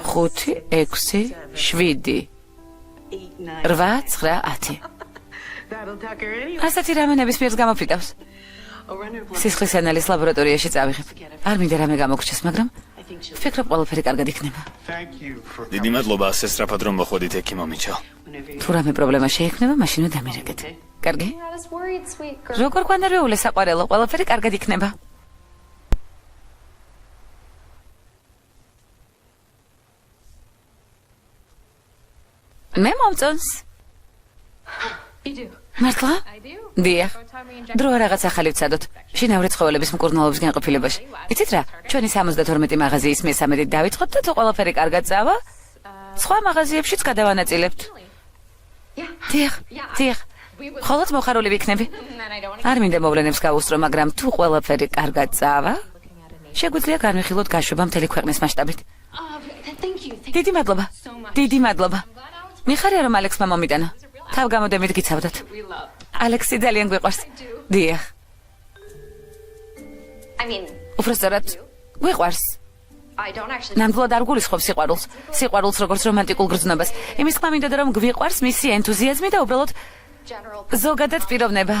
6, 7, 8, 9, 10. ასეთი რამე ნებისმიერს გამოფიტავს. სისხლის ანალის ლაბორატორიაში წავიღებ. არ მინდა რამე გამოგრჩეს, მაგრამ ვფიქრობ ყველაფერი კარგად იქნება. დიდი მადლობა ასე სწრაფად რომ მოხვედით ექიმო მიჩელ. თუ რამე პრობლემა შეექმნება, მაშინვე დამირეკეთ. კარგი? როგორ გვანერვეულე საყვარელო, ყველაფერი კარგად იქნება. მე მომწონს. მართლა? დიახ. დრო რაღაც ახალი ვცადოთ. შინაური ცხოველების მკურნალობის განყოფილებაში. იცით რა? ჩვენი 72 მაღაზიის მე-13 დავიწყოთ და თუ ყველაფერი კარგად წავა, სხვა მაღაზიებშიც გადავანაწილებთ. დიახ. ხოლოდ მოხარული ვიქნები. არ მინდა მოვლენებს გავუსწრო, მაგრამ თუ ყველაფერი კარგად წავა, შეგვიძლია განვიხილოთ გაშვება მთელი ქვეყნის მასშტაბით. დიდი მადლობა. მიხარია რომ ალექსმა მომიტანა. თავგამოდემით გიცავდათ. ალექსი ძალიან გვიყვარს. დიახ. უბრალოდ გვიყვარს. ნამდვილად არ გულისხმობ სიყვარულს როგორც რომანტიკულ გრძნობას. იმის თქმა მინდოდა რომ გვიყვარს მისი ენთუზიაზმი და უბრალოდ ზოგადად პიროვნება.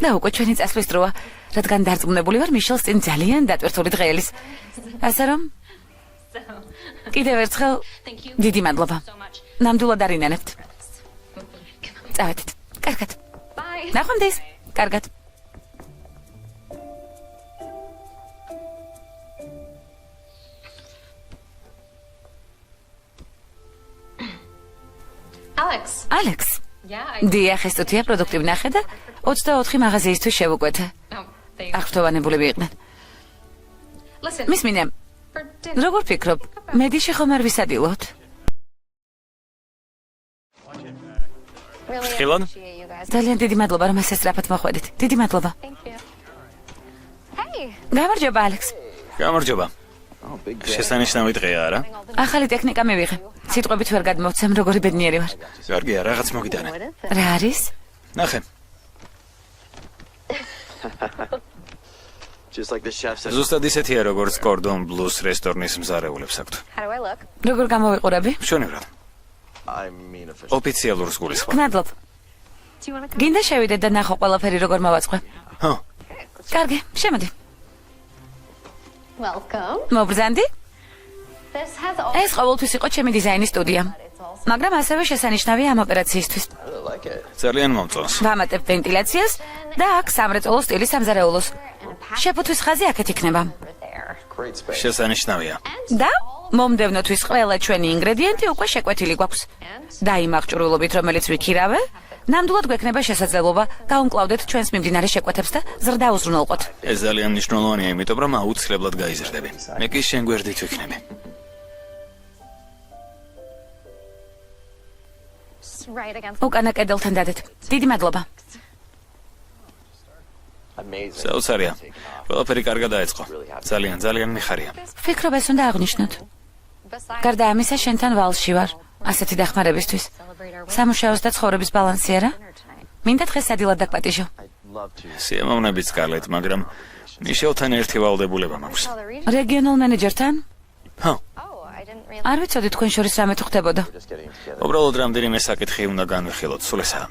და უკვე ჩვენი წასვლის დროა, რადგან დარწმუნებული ვარ მიშელს წინ ძალიან დატვირთული დღეელის. ასე რომ კიდევ ერთხელ დიდი მადლობა. ნამდვილად არ ინანებთ. წავედით. კარგად. ნახვამდის. კარგად. ალექს. დიახ, ეს თვითია პროდუქტი ვნახე და 24 მაღაზიისთვის შევუკვეთე. აღფრთოვანებულები იყვნენ. მისმინე, როგორ ფიქრობ, მედიში ხომ არ ვისადილოთ? ხილან? ძალიან დიდი მადლობა, რომ ესე სწრაფად მოხვედით. დიდი მადლობა. გამარჯობა, ალექს. გამარჯობა. შესანიშნავი დღეა, არა? ახალი ტექნიკა მივიღე. სიტყვებით ვერ გადმოვცემ, როგორი ბედნიერი ვარ. კარგია, რაღაც მოგიტანე. რა არის? ნახე. ზუსტად ისეთია, როგორც კორდონ ბლუს რესტორნის მზარეულებს აქვთ. როგორ გამოვიყურები? მშვენივრად. ოფიციალურ გულისხმობ. მადლობ. გინდა შევიდეთ და ნახო ყველაფერი როგორ მოვაწყე. ჰო. კარგი, შემოდი. მობრძანდი? ეს ყოველთვის იყო ჩემი დიზაინის სტუდია. მაგრამ ასევე შესანიშნავია ამ ოპერაციისთვის. ძალიან მომწონს. ვამატებ ვენტილაციას და აქ სამრეწველო სტილის სამზარეულოს. შეფუთვის ხაზი აქეთ იქნება. შესანიშნავია. და მომდევნოთვის ყველა ჩვენი ინგრედიენტი უკვე შეკვეთილი გვაქვს. და იმ აღჭურვილობით, რომელიც ვიქირავე, ნამდვილად გვექნება შესაძლებლობა გაუმკლავდეთ ჩვენს მიმდინარე შეკვეთებს და ზრდა უზრუნველყოთ. ეს ძალიან მნიშვნელოვანია, იმიტომ რომ აუცილებლად გაიზრდები. მე კი შენ გვერდით ვიქნები. უკანა კედელთან დადეთ. დიდი მადლობა. საოცარია. ყველაფერი კარგად დაიწყო. ძალიან მიხარია. ვფიქრობ ეს უნდა აღნიშნოთ. გარდა ამისა, შენთან ვალში ვარ. ასეთი დახმარებისთვის. სამუშაოს და ცხოვრების ბალანსი არა? მინდა დღეს სადილად დაგპატიჟო. სიამოვნებით სკარლეტ, მაგრამ მიშელთან ერთი ვალდებულება მაქვს. რეგიონულ მენეჯერთან? ჰო. არ ვიცოდი თქვენ შორის რამე თუ ხდებოდა. უბრალოდ რამდენიმე საკითხი უნდა განვიხილოთ, სულ ესაა.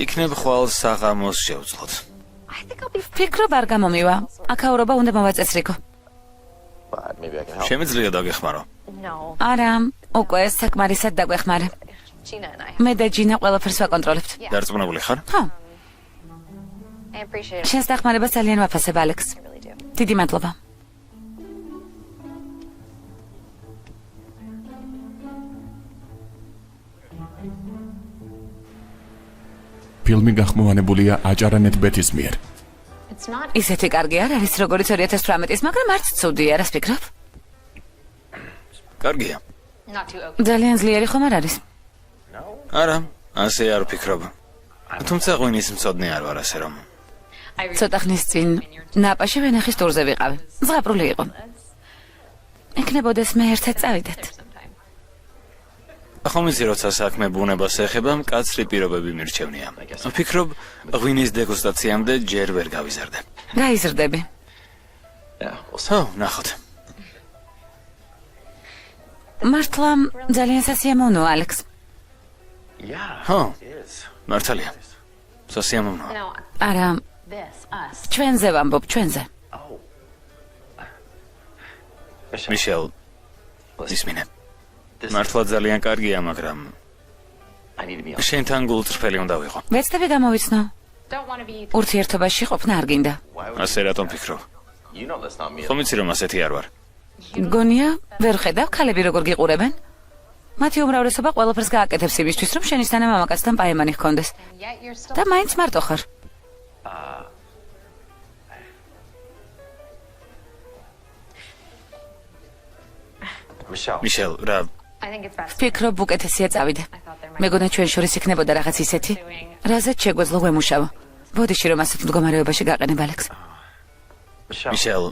იქნებ ხვალ საღამოს შევძლოთ. ვფიქრობ არ გამომივა. აქაურობა უნდა მოვაწესრიგო. შემიძლია დაგეხმარო? არა, უკვე საკმარისად დაგვეხმარე. მე და ჯინა ყველაფერს ვაკონტროლებთ. დარწმუნებული ხარ? ხო. შენს დახმარებას ძალიან ვაფასებ, ალექს. დიდი მადლობა. ფილმი გახმოვანებულია აჭარანეთ ბეთის მიერ. ისეთი კარგი არ არის, როგორც 2018-ის, მაგრამ არც ცუდია, რას ფიქრობ? კარგია. ძალიან ძლიერი ხომ არ არის? არა, ასე არ ვფიქრობ. თუმცა ღვინის მცოდნე არ ვარ, ასე რომ. ცოტა ხნის წინ ნაპაში ვენახის ტურზე ვიყავი. ზღაპრული იყო. ეკნებოდეს მე ერთად წავიდეთ. ახომიცი როცა საქმე ბუნებას ეხება, მკაცრი პირობები მირჩევნია. ვფიქრობ, ღვინის დეგუსტაციამდე ჯერ ვერ გავიზარდე. გაიზრდები. ხო, ნახოთ. მართლა ძალიან სასიამოვნოა, ალექს. ხო, მართალია. სასიამოვნოა. არა, ჩვენზე ვამბობ, ჩვენზე. მიშელ, ისმინე. მართლა ძალიან კარგია, მაგრამ შენთან გულწრფელი უნდა ვიყო. ვეცდები გამოვიცნო. ურთიერთობაში ყოფნა არ გინდა. ასე რატომ ფიქრობ? ხომ იცი რომ ასეთი არ ვარ. გონია, ვერ ხედავ, ქალები როგორ გიყურებენ? მათი უმრავლესობა ყველაფერს გააკეთებს იმისთვის, რომ შენის თანა მამაკაცთან პაემანი ჰქონდეს. და მაინც მარტო ხარ. მიშელ, რა ვფიქრობ, უკეთესია წავიდე. მეგონა ჩვენ შორის იქნებოდა რაღაც ისეთი, რაზეც შეგვეძლო ვემუშავო. ბოდიში რომ ასეთ მდგომარეობაში გაყენებ ალექს. მიშელ,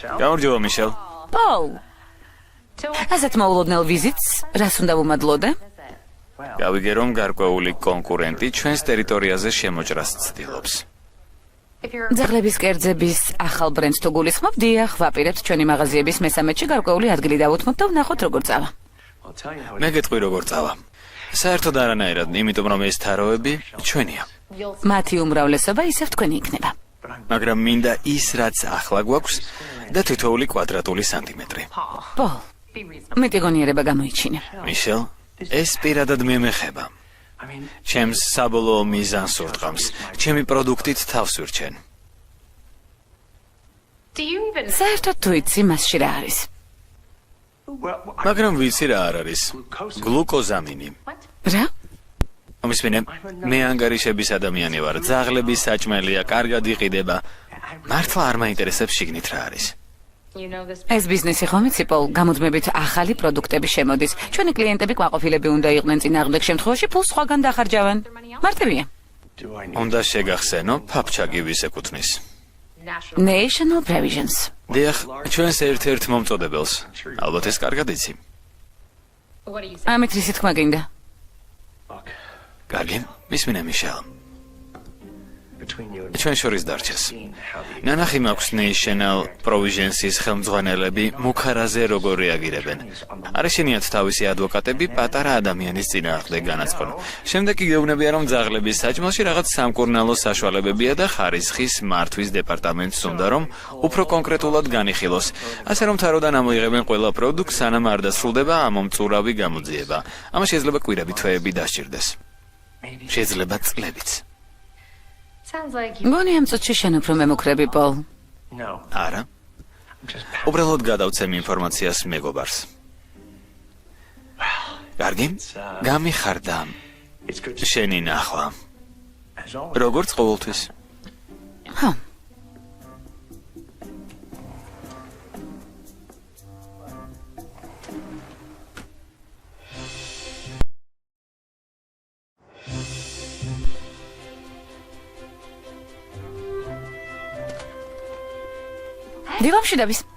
გამარჯობა მიშელ. პოლ. ასეთ მოულოდნელ ვიზიტს რას უნდა ვუმადლოდე? გავიგე რომ გარკვეული კონკურენტი ჩვენს ტერიტორიაზე შემოჭრას ცდილობს. ძაღლების კერძების ახალ ბრენდს თუ გულისხმობ, დიახ, ვაპირებთ ჩვენი მაღაზიების მესამედში გარკვეული ადგილი დავუთმოთ და ვნახოთ როგორ წავა. მე გეტყვი როგორ წავა. საერთოდ არანაირად, იმიტომ რომ ეს თაროები ჩვენია. მათი უმრავლესობა ისევ თქვენი იქნება. მაგრამ მინდა ის რაც ახლა გვაქვს და თითოეული კვადრატული სანტიმეტრი. პოლ. მეტი გონიერება გამოიჩინე. მიშელ, ეს პირადად მე მეხება. ჩემს საბოლოო მიზანს ურტყამს. ჩემი პროდუქტით თავს ვირჩენ. საერთოდ თუ იცი მასში რა არის? მაგრამ ვიცი რა არ არის. გლუკოზამინი. რა? მომისმენე, მე ანგარიშების ადამიანი ვარ. ძაღლების საჭმელია, კარგად იყიდება. მართლა არ მაინტერესებს შიგნით რა არის. ეს ბიზნესი ხომ იცი, პოლ, გამუდმებით ახალი პროდუქტები შემოდის. ჩვენი კლიენტები კმაყოფილები უნდა იყვნენ წინააღმდეგ შემთხვევაში ფულს სხვაგან დახარჯავენ. მარტივია. უნდა შეგახსენო, ფაფჩაკი ვის ეკუთვნის. National Provisions. დიახ, ჩვენს ერთ-ერთ მომწოდებელს. ალბათ ეს კარგად იცი. ამით რისი თქმა გინდა? კარგი, მისმინე მიშელ. ჩვენ შორის დარჩეს. ნანახი მაქვს National Provisions-ის ხელმძღვანელები მუქარაზე როგორ რეაგირებენ. არეშენიათ თავისი ადვოკატები პატარა ადამიანის წინააღმდეგ განაცხონ. შემდეგ კი გეუბნებიან, რომ ძაღლების საჭმელში რაღაც სამკურნალო საშუალებებია და ხარისხის მართვის დეპარტამენტს უნდა რომ უფრო კონკრეტულად განიხილოს. ასე რომ თაროდან ამოიღებენ ყველა პროდუქტს, სანამ არ დასრულდება ამომწურავი გამოძიება. ამას შეიძლება კვირები, თვეები დასჭირდეს. შეიძლება წლებიც. გონი ამ წუთში შენ უფრო მემუქრები, პოლ. არა. უბრალოდ გადავცემ ინფორმაციას მეგობარს. კარგი? გამიხარდა. შენი ნახვა. როგორც ყოველთვის. ხო.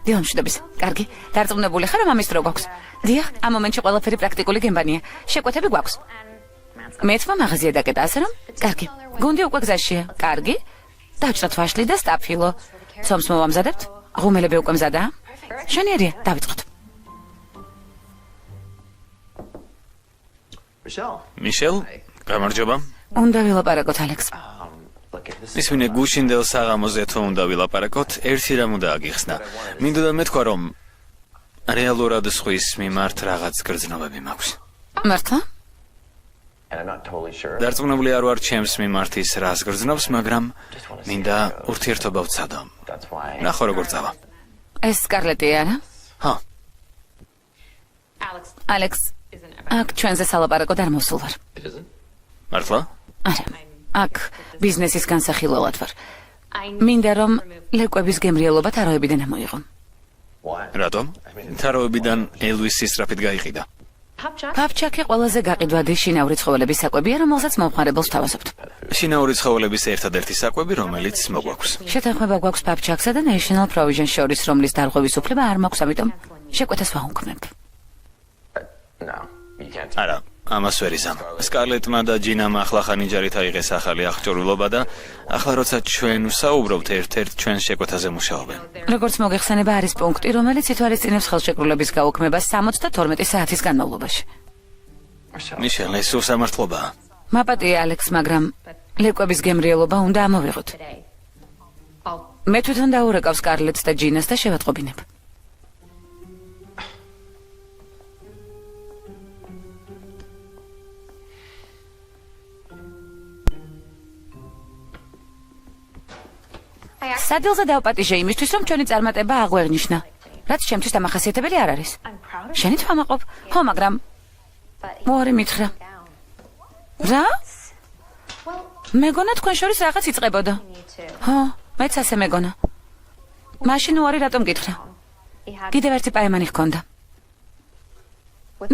დილამშვიდობის. კარგი, დარწმუნებული ხარ, რომ ამის დრო გვაქვს? დიახ, ამ მომენტში ყველაფერი პრაქტიკული გემბანია. შეკვეთები გვაქვს. მეცმა მაღაზია დაკეტა, ასე რომ? კარგი. გუნდი უკვე გზაშია. კარგი. დავჭრათ ვაშლი და სტაფილო. ცომს მოვამზადებთ? ღუმელები უკვე მზადაა? შენიერია, დავიწყოთ. მიშელ, გამარჯობა. უნდა ვილაპარაკოთ, ალექს. ისმინე გუშინდელ საღამოზე თუ უნდა ვილაპარაკოთ, ერთი რამ უნდა აგიხსნა. მინდოდა მეთქვა, რომ რეალურად სხვის მიმართ რაღაც გრძნობები მაქვს. მართლა? დარწმუნებული არ ვარ ჩემს მიმართ ის რას გრძნობს, მაგრამ მინდა ურთიერთობა ვცადო. ნახო როგორ წავა. ეს სკარლეტია, რა? ხო. ალექს, აქ ჩვენზე სალაპარაკოდ არ მოსულ ვარ. მართლა? არა. აქ ბიზნესის განსახილველად ვარ. მინდა რომ ლეკვების გემრიელობა თაროებიდან ამოიღო. რატომ? თაროებიდან ელვისის სწრაფით გაიყიდა. ფაფჩაკი ყველაზე გაყიდვადი შინაური ცხოველების საკვებია, რომელსაც მომხმარებელს თავაზობთ. შინაური ცხოველების ერთადერთი საკვები, რომელიც მოგვაქვს. შეთანხმება გვაქვს ფაფჩაკსა და National Provision შორის, რომლის დარღვევის უფლება არ მაქვს, ამიტომ შეკვეთას ვაუქმებ. არა, ამას ვერ იზამ. სკარლეტმა და ჯინამ ახლახანი ჯარით აიღეს ახალი აღჭურვილობა და ახლა როცა ჩვენ ვსაუბრობთ, ერთ-ერთ ჩვენს შეკვეთაზე მუშაობენ. როგორც მოგეხსენება, არის პუნქტი, რომელიც ითვალისწინებს ხელშეკრულების გაუქმებას 72 საათის განმავლობაში. მიშელ, ეს უსამართლობაა. მაპატია, ალექს, მაგრამ ლეკვების გემრიელობა უნდა ამოვიღოთ. მე თვითონ დაურეკავ სკარლეტს და ჯინას და შევატყობინებ. სადილზე დავპატიჟე იმისთვის, რომ ჩვენი წარმატება აღვეღნიშნა. რაც ჩემთვის დამახასიათებელი არ არის. შენით ვამაყობ. ხო, მაგრამ მოარი მითხრა. რა? მეგონა თქვენ შორის რაღაც იწყებოდა. ხო, მეც ასე მეგონა. მაშინ უარი რატომ გითხრა? კიდევ ერთი პაემანი ჰქონდა.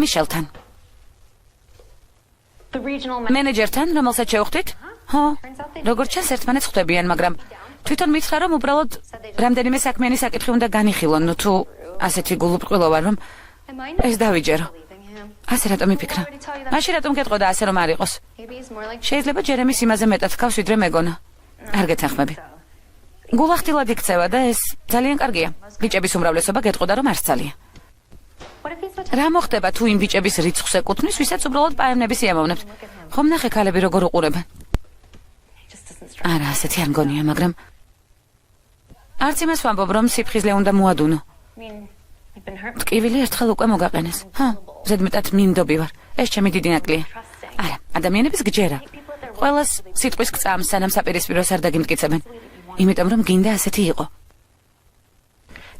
მიშელთან. მენეჯერთან, რომელსაც შევხვდით? ხო, როგორც ჩანს ერთმანეთს ხვდებიან, მაგრამ თვითონ მითხრა, რომ უბრალოდ რამდენიმე საქმიანი საკითხი უნდა განიხილონ, ნუ თუ ასეთი გულუბრყვილო ვარ, რომ ეს დავიჯერო. ასე რატომ იფიქრა? მაშინ რატომ გეტყოდა ასე რომ არ იყოს? შეიძლება ჯერემის იმაზე მეტად ჰქავს, ვიდრე მეგონა. არ გეთანხმები. გულახდილად იქცევა და ეს ძალიან კარგია. ბიჭების უმრავლესობა გეტყოდა, რომ არც ძალიან. რა მოხდება თუ იმ ბიჭების რიცხვს ეკუთვნის, ვისაც უბრალოდ პაემნები სიამოვნებთ? ხომ ნახე ქალები როგორ უყურებენ? არა, ასეთი არ მგონია, მაგრამ არც იმას ვამბობ, რომ სიფხიზლე უნდა მოადუნო. ტკივილი ერთხელ უკვე მოგაყენეს. ჰა, ზედმეტად მინდობი ვარ. ეს ჩემი დიდი ნაკლია. არა, ადამიანების გჯერა. ყველას სიტყვის გწამს, სანამ საპირისპიროს არ დაგიმტკიცებენ. იმიტომ რომ გინდა ასეთი იყო.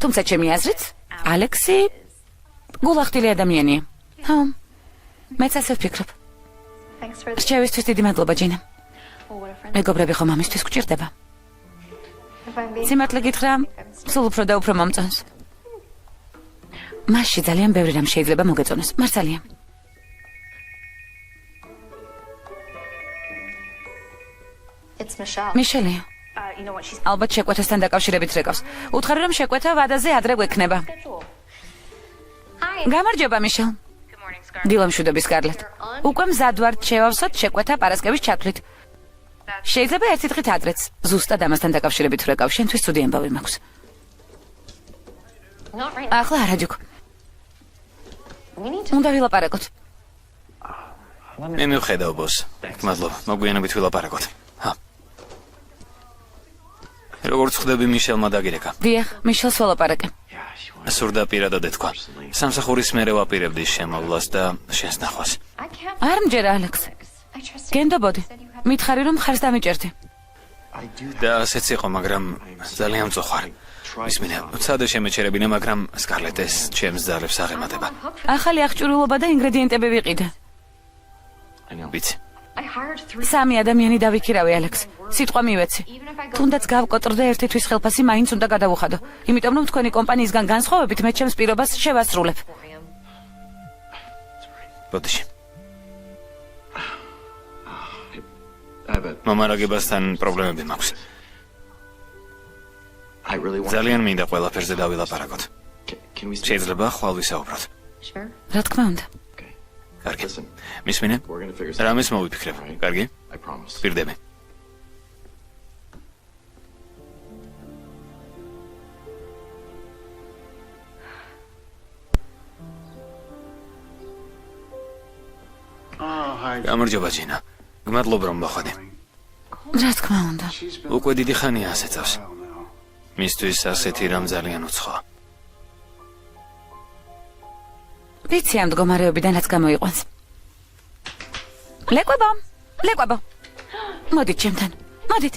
თუმცა ჩემი აზრით, ალექსი გულახდილი ადამიანია. ჰა, მეც ასე ვფიქრობ. რჩევისთვის დიდი მადლობა, ჯინა. მეგობრები ხომ ამისთვის გვჭირდება. სიმართლე გითხრა, სულ უფრო და უფრო მომწონს. მასში ძალიან ბევრი რამ შეიძლება მოგეწონოს. მართალია. მიშელია. ალბათ შეკვეთასთან დაკავშირებით რეკავს. უთხარი რომ შეკვეთა ვადაზე ადრე გვექნება. გამარჯობა, მიშელ. დილამშვიდობის კარლეთ. უკვე მზად ვართ შევავსოთ შეკვეთა პარასკევის ჩათვლით. შეიძლება ერთი დღით ადრეც. ზუსტად ამასთან დაკავშირებით რეკავ, შენთვის ცუდი ამბავი მაქვს. ახლა არა, ჯუქ. უნდა ვილაპარაკოთ. მე მივხედავ, ბოს. მადლობა, მოგვიანებით ვილაპარაკოთ. ჰა. როგორც ხვდები, მიშელმა დაგირეკა. დიახ, მიშელს ვილაპარაკე. სურდა პირადად ეთქვა. სამსახურის მერე ვაპირებდი შემოვლას და შენს ნახვას. არ მჯერა, ალექს. გენდობოდი. მითხარი რომ ხარს დამიჭერდი. და ასეც იყო, მაგრამ ძალიან მწუხარ. ისმინე, ცადე შემეჩერებინა, მაგრამ სკარლეტეს ჩემს ძალებს აღემატება. ახალი აღჭურვილობა და ინგრედიენტები ვიყიდე. ვიცი. სამი ადამიანი დავიქირავე, ალექს. სიტყვა მივეცი. თუნდაც გავკოტრდე ერთი თვის ხელფასი მაინც უნდა გადავუხადო. იმიტომ რომ თქვენი კომპანიისგან განსხვავებით მე ჩემს პირობას შევასრულებ. ბოდიში. მომარაგებასთან პრობლემები მაქვს. ძალიან მინდა ყველაფერზე დავილაპარაკოთ. შეიძლება ხვალ ვისაუბროთ. რა თქმა უნდა. კარგი. მისმინე? რამეს მოვიფიქრებ. კარგი? პირდები. გამარჯობა, ჯინა. გმადლობ რომ მოხვედი. რა თქმა უნდა. უკვე დიდი ხანია ასე წავს. მისთვის ასეთი რამ ძალიან უცხოა. ვიცი ამ მდგომარეობიდან რაც გამოიყვანს. ლეკვებო, ლეკვებო. მოდით ჩემთან. მოდით.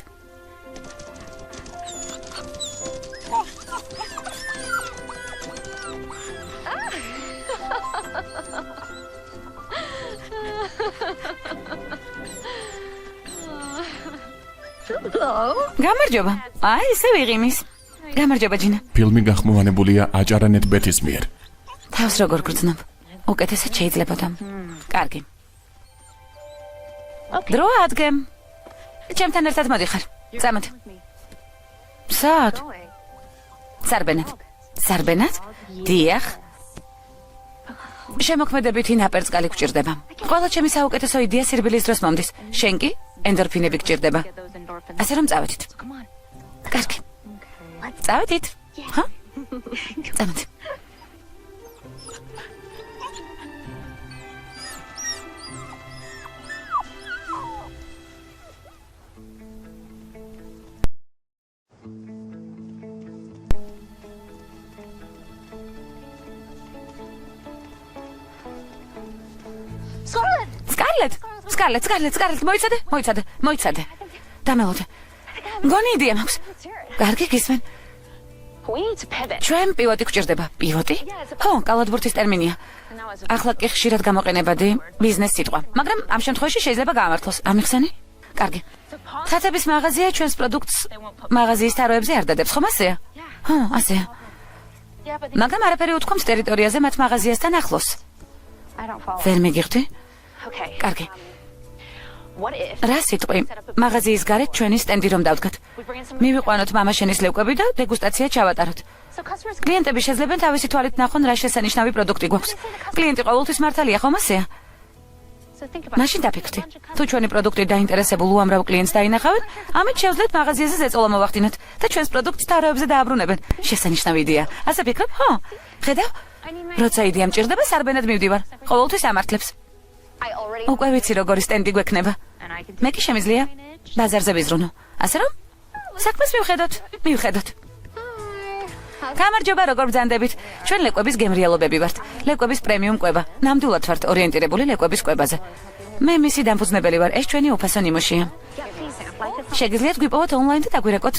გამარჯობა. აი, ესე ვიღიმის. გამარჯობა, ჯინა. ფილმი გახმოვანებულია აჭარანეთ ბეთის მიერ. თავს როგორ გრძნობ? უკეთესად შეიძლებოდა. კარგი. დრო ადგემ. ჩემთან ერთად მოდიხარ. წამოდი. საათ? სარბენად. სარბენად? დიახ. შემოქმედებითი ნაპერწკალი გვჭირდება. ყველა ჩემი საუკეთესო იდეა სირბილის დროს მომდის. შენ კი ენდორფინები გჭირდება. ასე რომ წავედით. კარგი. წავედით? ჰა? წამოდი. სკარლეტ, მოიცადე. დამელოდე. მგონი იდეა მაქვს. კარგი გისმენ. ჩვენ პივოტი გვჭირდება. პივოტი? ხო, კალათბურთის ტერმინია. ახლა კი ხშირად გამოყენებადი ბიზნეს სიტყვა, მაგრამ ამ შემთხვევაში შეიძლება გაამართლოს. ამიხსენი? კარგი. თათების მაღაზია ჩვენს პროდუქტს მაღაზიის თაროებზე არ დადებს, ხომ ასეა? ხო, ასეა. მაგრამ არაფერი უთქვამს ტერიტორიაზე მათ მაღაზიასთან ახლოს. ვერ მიგიხდი? კარგი. რა სიტყვი? მაღაზიის გარეთ ჩვენი სტენდი რომ დავდგათ. მივიყვანოთ მამაშენის ლევკვები და დეგუსტაცია ჩავატაროთ. კლიენტები შეძლებენ თავისი თვალით ნახონ რა შესანიშნავი პროდუქტი გვაქვს. კლიენტი ყოველთვის მართალია, ხომ ასეა? მაშინ დაფიქრდი. თუ ჩვენი პროდუქტი დაინტერესებულ უამრავ კლიენტს დაინახავენ, ამით შევძლებთ მაღაზიაზე ზეწოლა მოვახდინოთ და ჩვენს პროდუქტს თაროებზე დააბრუნებენ. შესანიშნავი იდეა. ასე ფიქრობ, ხო? ხედავ? როცა იდეა მჭირდება, სარბენად მივდივარ. ყოველთვის ამართლებს. უკვე ვიცი როგორი სტენდი გვექნება. მე კი შემიძლია ბაზარზე ვიზრუნო. ასე რომ? საქმეს მივხედოთ. გამარჯობა, როგორ ბრძანდებით? ჩვენ ლეკვების გემრიელობები ვართ. ლეკვების პრემიუმ კვება. ნამდვილად ვართ ორიენტირებული ლეკვების კვებაზე. მე მისი დამფუძნებელი ვარ. ეს ჩვენი უფასო ნიმუშია. შეგიძლიათ გვიპოვოთ ონლაინ და დაგვირეკოთ.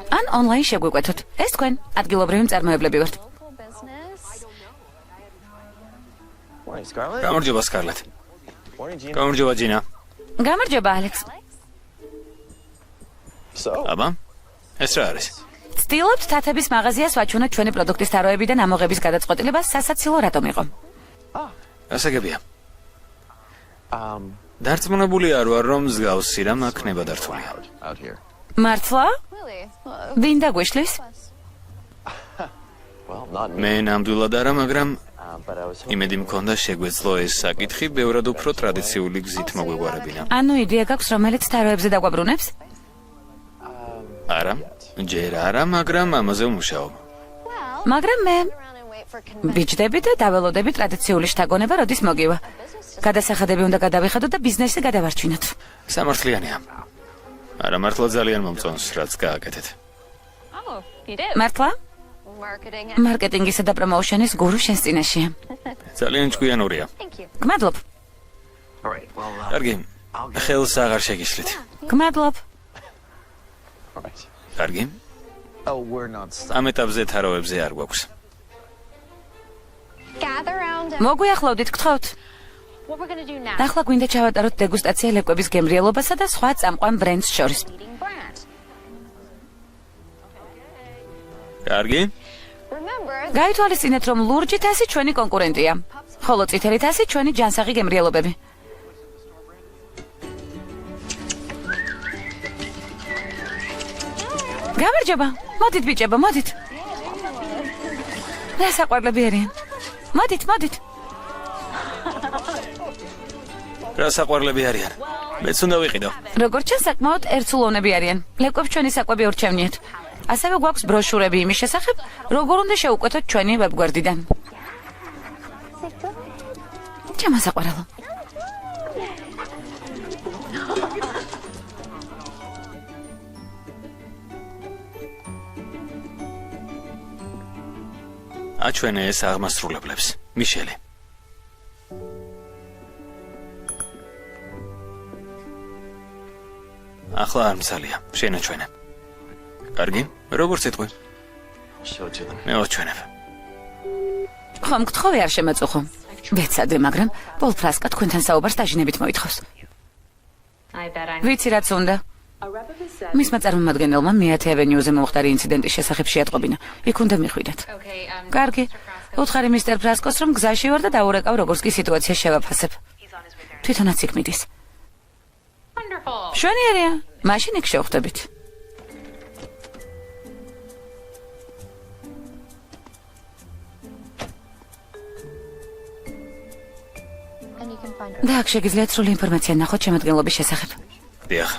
ან ონლაინ შეგვიკვეთოთ. ეს თქვენ ადგილობრივი მწარმოებლები ვართ. გამარჯობა სკარლეტ. გამარჯობა ჯინა. გამარჯობა ალექს. აბა, ეს რა არის? ვცდილობთ თათების მაღაზიას ვაჩვენოთ ჩვენი პროდუქტის თაროებიდან ამოღების გადაწყვეტილება სასაცილო რატომ იყო. გასაგებია. დარწმუნებული არ ვარ, რომ მსგავსი რამ აქ ნებადართულია. მართლა? ვინ დაგვიშლის? მე ნამდვილად არა, მაგრამ იმედი მქონდა შეგვეძლო ეს საკითხი ბევრად უფრო ტრადიციული გზით მოგვეგვარებინა. ანუ იდეა გაქვს, რომელიც თაროებზე დაგვაბრუნებს? არა, ჯერ არა, მაგრამ ამაზე ვმუშაობ. მაგრამ მე ვიჯდები და დაველოდები ტრადიციული შთაგონება, როდის მოგივა. გადასახადები უნდა გადავიხადოთ და ბიზნესი გადავარჩინოთ. სამართლიანია. არა, მართლა ძალიან მომწონს, რაც გააკეთეთ. მართლა? მარკეტინგისა და პრომოუშენის გურუ შენს წინაშია. ძალიან ჭკვიანურია. გმადლობ. კარგი, ხელს აღარ შეგიშლით. გმადლობ. კარგი. ამ ეტაპზე თაროებზე არ გვაქვს. მოგვიახლოვდით, გთხოვთ. ახლა გვინდა ჩავატაროთ დეგუსტაცია ლეკვების გემრიელობასა და სხვა წამყვან ბრენდს შორის. კარგი. გაითვალისწინეთ, რომ ლურჯი თასი ჩვენი კონკურენტია, ხოლო წითელი თასი ჩვენი ჯანსაღი გემრიელობები. გამარჯობა. მოდით ბიჭებო, მოდით. რა საყვარლები არიან? მოდით. რა საყვარლები არიან? მეც უნდა ვიყიდო. როგორც ჩანს, საკმაოდ ერთსულოვნები არიან. ლეკვებს ჩვენი საკვები ორჩევნიათ. ასევე გვაქვს ბროშურები იმის შესახებ, როგორ უნდა შევუკვეთოთ ჩვენი ვებგვერდიდან. ჩამასაყვარელო. აჩვენე ეს აღმასრულებლებს. მიშელი. ახლა არ მსალია. შენაჩვენე. კარგი, როგორ სიტყვი? მე ვაჩვენებ. ხომ გთხოვე არ შემაწუხო. ვეცადე, მაგრამ პოლფრასკა თქვენთან საუბარს დაჟინებით მოითხოვს. ვიცი რაც უნდა. მისმა წარმომადგენელმა მეათე ავენიუზე მომხდარი ინციდენტის შესახებ შეატყობინა. იქ უნდა მიხვიდეთ. კარგი. უთხარი მისტერ ფრასკოს, რომ გზაში ვარ და დაურეკავ, როგორც კი სიტუაცია შევაფასებ. თვითონაც იქ მიდის. შვენიერია. მაშინ იქ შევხვდებით. და აქ შეგიძლიათ სრული ინფორმაცია ნახოთ შემადგენლობის შესახებ. დიახ.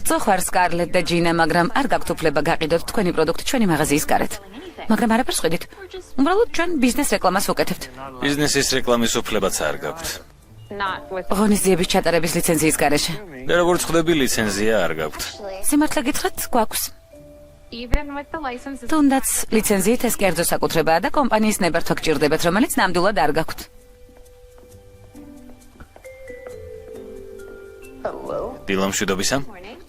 წუხვარ სკარლეტ და ჯინა, მაგრამ არ გაქვთ უფლება გაყიდოთ თქვენი პროდუქტი ჩვენი მაღაზიის გარეთ. მაგრამ არაფერს ხვიდით. უბრალოდ ჩვენ ბიზნეს რეკლამას ვუკეთებთ. ბიზნესის რეკლამის უფლებაც არ გაქვთ. ღონისძიების ჩატარების ლიცენზიის გარეშე. და როგორც ხვდები, ლიცენზია არ გაქვთ. სიმართლე გითხრათ, გვაქვს. თუნდაც ლიცენზიით ეს კერძო საკუთრებაა და კომპანიის ნებართვა გჭირდებათ, რომელიც ნამდვილად არ გაქვთ. დილა მშვიდობისა.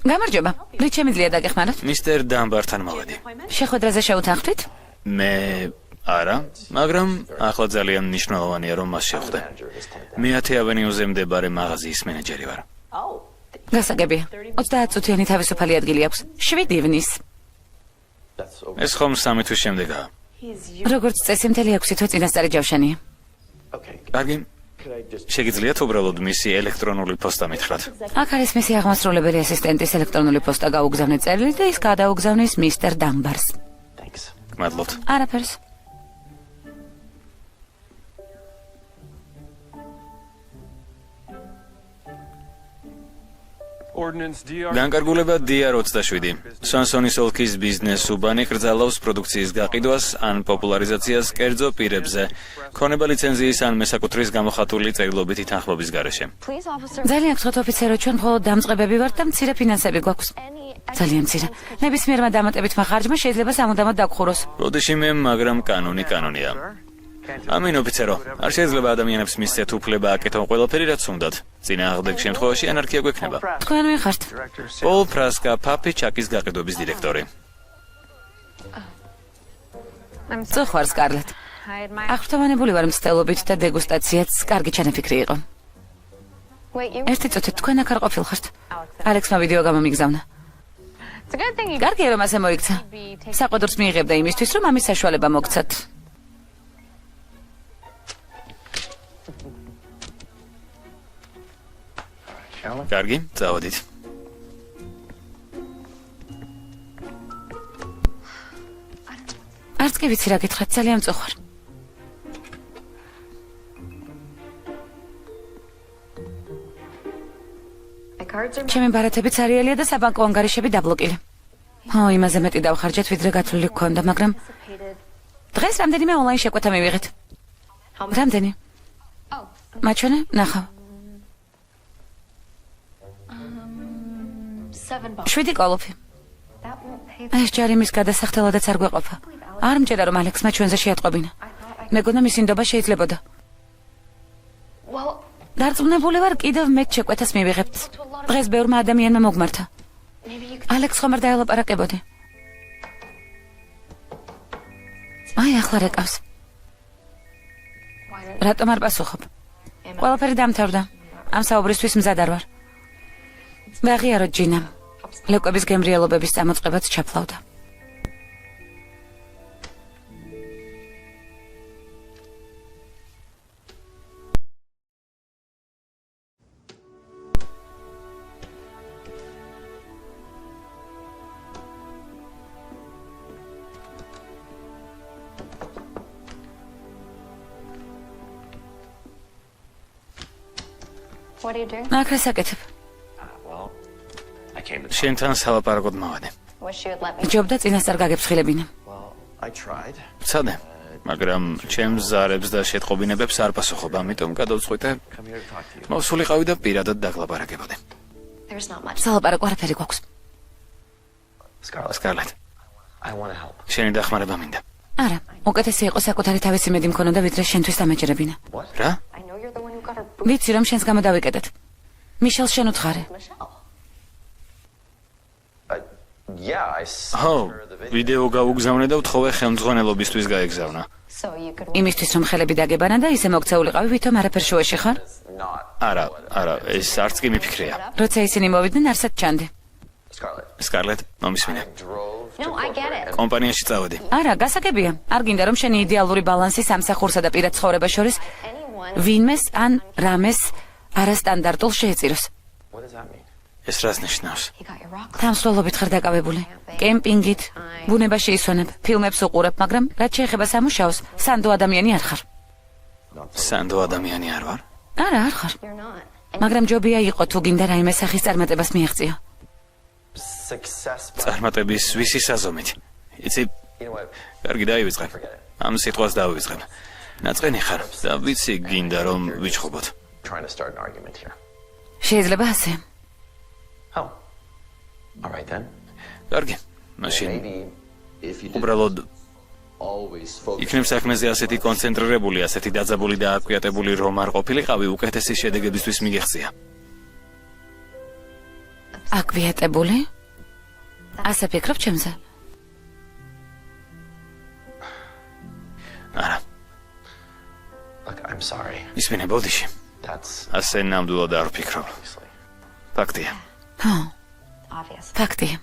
გამარჯობა. რით შემიძლია დაგეხმაროთ? მისტერ დამბართან მოვედი. შეხვედრაზე შეუთანხმდით? მე არა, მაგრამ ახლა ძალიან მნიშვნელოვანია რომ მას შევხვდე. მე 10 ავენიუზე მდებარე მაღაზიის მენეჯერი ვარ. გასაგებია. 30 წუთიანი თავისუფალი ადგილი აქვს. 7 ივნის. ეს ხომ 3 თვის შემდეგაა. როგორც წესი მთელი 6 თვე წინასწარი ჯავშანია. კარგი. შეგიძლიათ უბრალოდ მისი ელექტრონული პოსტა მითხრათ. აქ არის მისი აღმასრულებელი ასისტენტის ელექტრონული პოსტა გაუგზავნეთ წერილით და ის გადაუგზავნის მისტერ დამბარს. მადლობთ. არაფერს. განკარგულება DR27. სანსონის ოლქის ბიზნეს უბანი კრძალავს პროდუქციის გაყიდვას ან პოპულარიზაციას კერძო პირებზე. ქონება ლიცენზიის ან მესაკუთრის გამოხატული წერილობითი თანხმობის გარეშე. ძალიან გთხოვთ ოფიცერო, ჩვენ მხოლოდ დამწყებები ვართ და მცირე ფინანსები გვაქვს. ძალიან მცირე. ნებისმიერმა დამატებითმა ხარჯმა შეიძლება სამუდამოდ დაგხუროს. როდეში მე, მაგრამ კანონია. ამინ ოფიცერო, არ შეიძლება ადამიანებს მისცეთ უფლება აკეთონ ყველაფერი რაც უნდათ. წინააღმდეგ შემთხვევაში ანარქია გვექნება. თქვენ ვინ ხართ? პოლ ფრასკა, ფაფი ჩაკის გაყიდვების დირექტორი. წუხვარ სკარლეტ. აღფრთოვანებული ვარ მცდელობით და დეგუსტაციაც კარგი ჩანაფიქრი იყო. ერთი წუთი თქვენ აქ არ ყოფილხართ. ალექსმა ვიდეო გამომიგზავნა. კარგია რომ ასე მოიქცა. საყდრს მიიღებდა იმისთვის რომ ამის საშუალება მოგცათ. კარგი, წავედით. არც კი ვიცი რა გითხრათ, ძალიან მწუხვარ. ჩემი ბარათები ცარიელია და საბანკო ანგარიშები დაბლოკილი. იმაზე მეტი დავხარჯეთ, ვიდრე გათვლილი გქონდა, მაგრამ დღეს რამდენიმე ონლაინ შეკვეთა მივიღეთ. რამდენი? მაჩვენე, ნახავ. 7 კოლოფი. ეს ჯარიმის გადასახდელადაც არ გვეყოფა. არ მჯერა რომ ალექსმა ჩვენზე შეატყობინა. მეგონა მისი ნდობა შეიძლებოდა. დარწმუნებული ვარ კიდევ მეტ შეკვეთას მივიღებთ. დღეს ბევრმა ადამიანმა მოგმართა. ალექს ხომ არ დაელაპარაკებოდი. ახლა რეკავს. რატომ არ პასუხობ? ყველაფერი დამთავრდა. ამ საუბრისთვის მზად არ ვარ. ვაღიაროთ ჯინა. ლეკვების გემრიელობების წამოწყებაც ჩაფლავდა. აქ რა საკეთებ? შენთან სალაპარაკოდ მოვედი. ჯობდა წინასწარ გაგეფრთხილებინა. ვცადე, მაგრამ ჩემს ზარებს და შეტყობინებებს არ პასუხობ, ამიტომ გადავწყვიტე მოვსულიყავი და პირადად დაგლაპარაკებოდი. სალაპარაკო არაფერი გვაქვს. სკარლეტ, შენი დახმარება მინდა. არა, უკეთესი იყო საკუთარი თავის იმედი მქონოდა ვიდრე შენთვის დამეჯერებინა. რა? ვიცი რომ შენს გამო დავიკეტეთ. მიშელს შენ უთხარი. ვიდეო გაუგზავნე და ვთხოვე ხელმძღვანელობისთვის გაეგზავნა. იმისთვის რომ ხელები დაგებანა და ისე მოგცეულიყავი, ვითომ არაფერ შუაში ხარ? არა, ეს არც კი მიფიქრია. როცა ისინი მოვიდნენ, არსად ჩანდი. სკარლეტ, მომისმინე. კომპანიაში წავედი. არა, გასაგებია. არ გინდა რომ შენი იდეალური ბალანსი სამსახურსა და პირად ცხოვრებას შორის ვინმეს ან რამეს არასტანდარტულ შეეწიროს. ეს რას ნიშნავს? თამსვლელობით ხარ დაკავებული. კემპინგით, ბუნებაში ისვენებ, ფილმებს უყურებ, მაგრამ რაც შეეხება სამუშაოს, სანდო ადამიანი არ ხარ. სანდო ადამიანი არ ვარ? არა, არ ხარ. მაგრამ ჯობია იყო თუ გინდა რაიმე სახის წარმატებას მიაღწიო. წარმატების ვისი საზომით? იცი, კარგი დაივიწყე. ამ სიტყვას დავივიწყებ. ნაწყენი ხარ და ვიცი გინდა რომ ვიჩხუბოთ. შეიძლება ასე. კარგი, მაშინ უბრალოდ იქნებ საქმეზე ასეთი კონცენტრირებული, ასეთი დაძაბული და აკვიატებული რომ არ ყოფილიყავი, უკეთესი შედეგებისთვის მიგეხსია. აკვიეტებული? ასე ფიქრობ ჩემზე? არა. Look, I'm sorry. ისმინე ბოდიში. That's ასე ნამდვილად არ ვფიქრობ. obviously. ფაქტია. ხო, ფაქტია.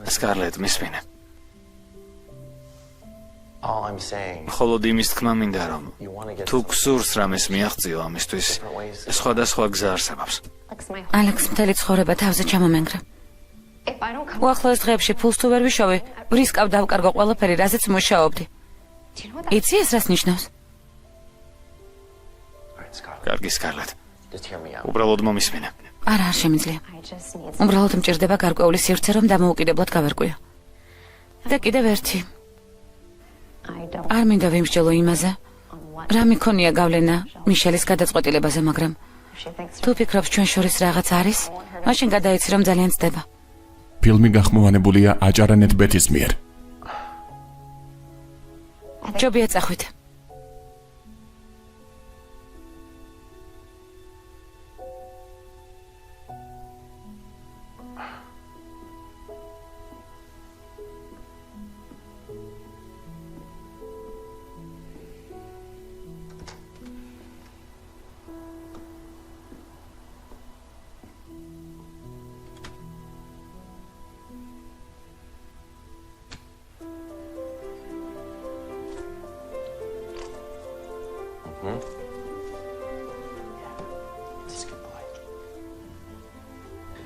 სკარლეტ, მისმინე. All I'm saying, მხოლოდ იმის თქმა მინდა რომ you want to get თუ გსურს რამეს მიაღწიო ამისთვის სხვადასხვა გზა არსებობს. ალექს მთელი ცხოვრება თავზე ჩამომენგრა. უახლოეს დღეებში ფულს თუ ვერ ვიშოვე, ვრისკავ დავკარგო ყველაფერი, რაზეც მუშაობდი. იცი ეს რას ნიშნავს? All right, Scott, კარგი სკარლეტ. just hear me out. უბრალოდ მომისმინე. არა, არ შემიძლია. უბრალოდ მჭირდება გარკვეული სივრცე, რომ დამოუკიდებლად გავერკვიო. და კიდევ ერთი. არ მინდა ვიმსჯელო იმაზე, რა მიქონია გავლენა მიშელის გადაწყვეტილებაზე, მაგრამ თუ ფიქრობს ჩვენ შორის რაღაც არის, მაშინ გადაიცი რომ ძალიან ცდება. ფილმი გახმოვანებულია აჭარანეთ ბეთის მიერ. ჯობია წახვით.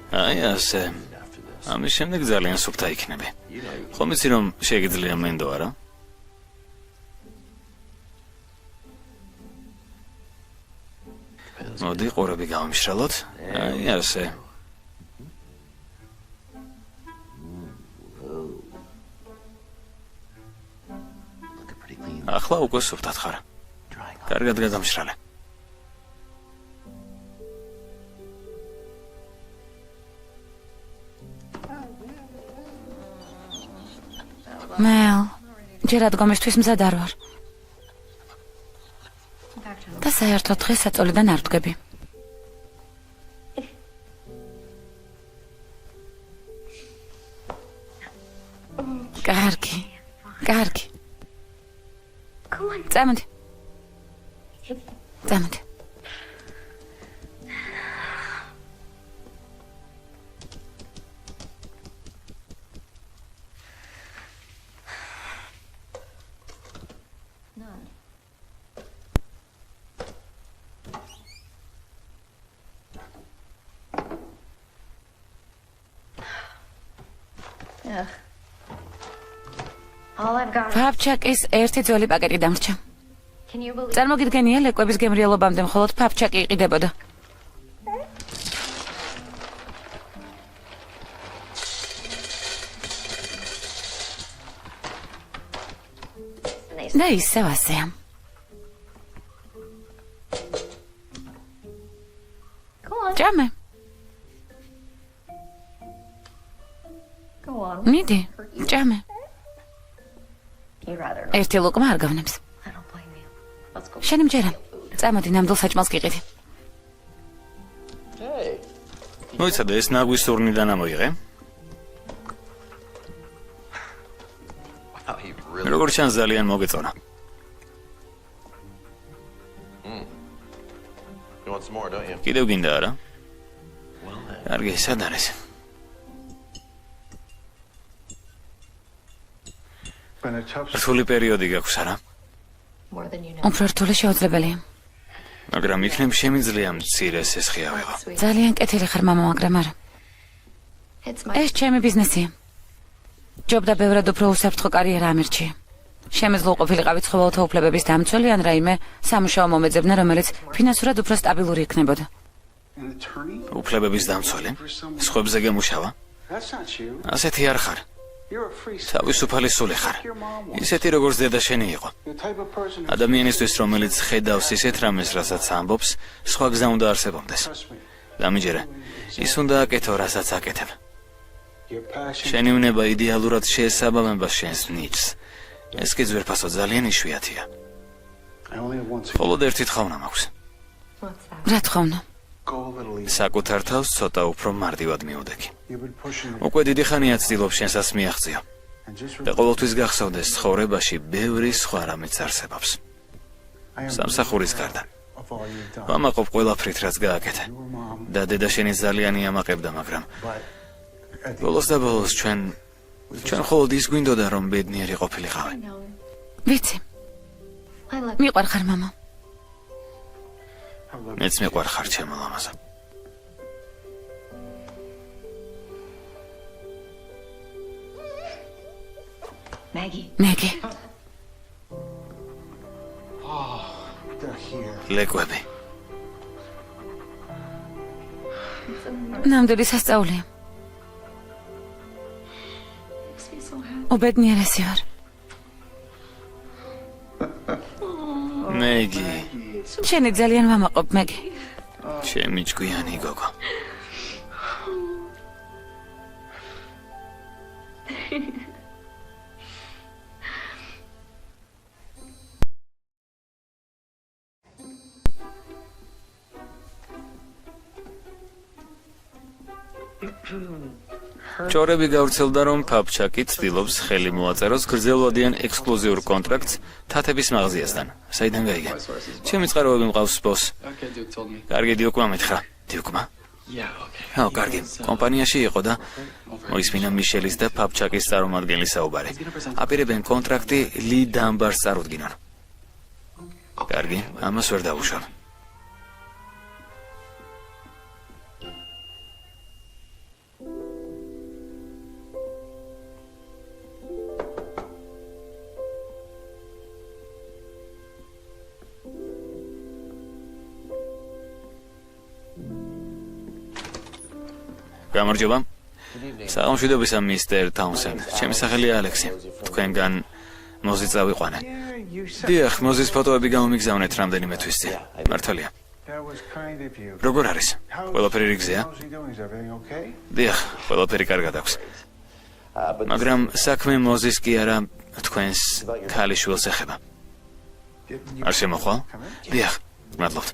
აი ასე. ამის შემდეგ ძალიან სუფთა იქნები. ხომ იცი რომ შეგიძლია მენდო არა? მოდი ყურები გავიმშრალოთ. აი ასე. Look pretty clean. ახლა უკვე სუფთად ხარ. Drying off. კარგად გადამშრალე. მელ, ჯერ ადგომისთვის მზად არ ვარ. და საერთოდ დღეს საწოლიდან არ ვდგები. კარგი, კარგი. წამოდი. წამოდი. ფაფჩაკის ერთი ძველი პაკეტი დამრჩა. წარმოგიდგენია, ლეკვების გემრიელობამდე მხოლოდ ფაფჩაკი იყიდებოდა. და ისევ ასეა. ჭამე. მიდი, ჭამე. ერთი ლუკმა არ გავნებს. შენი მჯერა. წამოდი ნამდვილ საჭმელს გიყიდი. Hey. მოიცადე ეს ნაგვის სურნიდან ამოიღე. Wow, he really. როგორც ჩანს ძალიან მოგეწონა. You want some more, don't you? კიდევ გინდა არა? Well, then. კარგი, სად არის? რთული პერიოდი გაქვს არა? უფრო რთული შეუძლებელია. მაგრამ იქნებ შემიძლია მცირე სესხი ავიღო. ძალიან კეთილი ხარ მამა, მაგრამ არა. ეს ჩემი ბიზნესია. ჯობდა ბევრად უფრო უსაფრთხო კარიერა ამირჩია. შემეძლო ყოფილიყავი ცხოველთა უფლებების დამცველი ან რაიმე სამუშაო მომეძებნა, რომელიც ფინანსურად უფრო სტაბილური იქნებოდა. უფლებების დამცველი? სხვებზე გემუშავა? ასეთი არ ხარ. თავისუფალი სული ხარ. ისეთი როგორც დედა შენი იყო. ადამიანისთვის, რომელიც ხედავს ისეთ რამეს, რასაც ამბობს, სხვა გზა უნდა არსებობდეს. დამიჯერე, ის უნდა აკეთო, რასაც აკეთებ. შენი უნება იდეალურად შეესაბამება შენს ნიჭს. ეს კი ძვირფასო ძალიან იშვიათია. მხოლოდ ერთი თხოვნა მაქვს. რა თქმა უნდა. საკუთარ თავს ცოტა უფრო მარტივად მიუდექი. უკვე დიდი ხანია ცდილობ შენსაც მიაღწიო. და ყოველთვის გახსოვდეს ცხოვრებაში ბევრი სხვა რამეც არსებობს. სამსახურის გარდა. ვამაყობ ყველაფრით რაც გააკეთე. და დედა შენი ძალიან იამაყებდა, მაგრამ ბოლოს და ბოლოს ჩვენ მხოლოდ ის გვინდოდა რომ ბედნიერი ყოფილიყავი. ვიცი. მიყვარხარ მამა. მეც მიყვარხარ ჩემო ლამაზო. მეგი. ლეკვები. ნამდვილი სასწაულია. უბედნიერესი ვარ. მეგი, შენი ძალიან ვამაყობ, მეგი. ჩემი ჭკვიანი გოგო. ჭორები გავრცელდა, რომ ფაფჩაკი ცდილობს ხელი მოაწეროს გრძელვადიან ექსკლუზიურ კონტრაქტს თათების მაღაზიასთან. საიდან გაიგე? ჩემი წყაროები მყავს ბოს. კარგი დიუკმა მეთხრა. დიუკმა? კარგი. კომპანიაში იყო და მოისმინა მიშელის და ფაფჩაკის წარმომადგენლის საუბარი. აპირებენ კონტრაქტი ლი დამბარს წარუდგინონ. კარგი, ამას ვერ დავუშვებ. გამარჯობა. საღამოშვიდობისა მისტერ ტაუნსენდ. ჩემი სახელია ალექსი. თქვენგან მოზის წავიყვანე. დიახ, მოზის ფოტოები გამომიგზავნეთ რამდენიმე თვის წინ. მართალია. როგორ არის? ყველაფერი რიგზეა? დიახ, ყველაფერი კარგად აქვს. მაგრამ საქმე მოზის კი არა, თქვენს ქალიშვილს ეხება. არ შემოხვალ? დიახ, მადლობთ.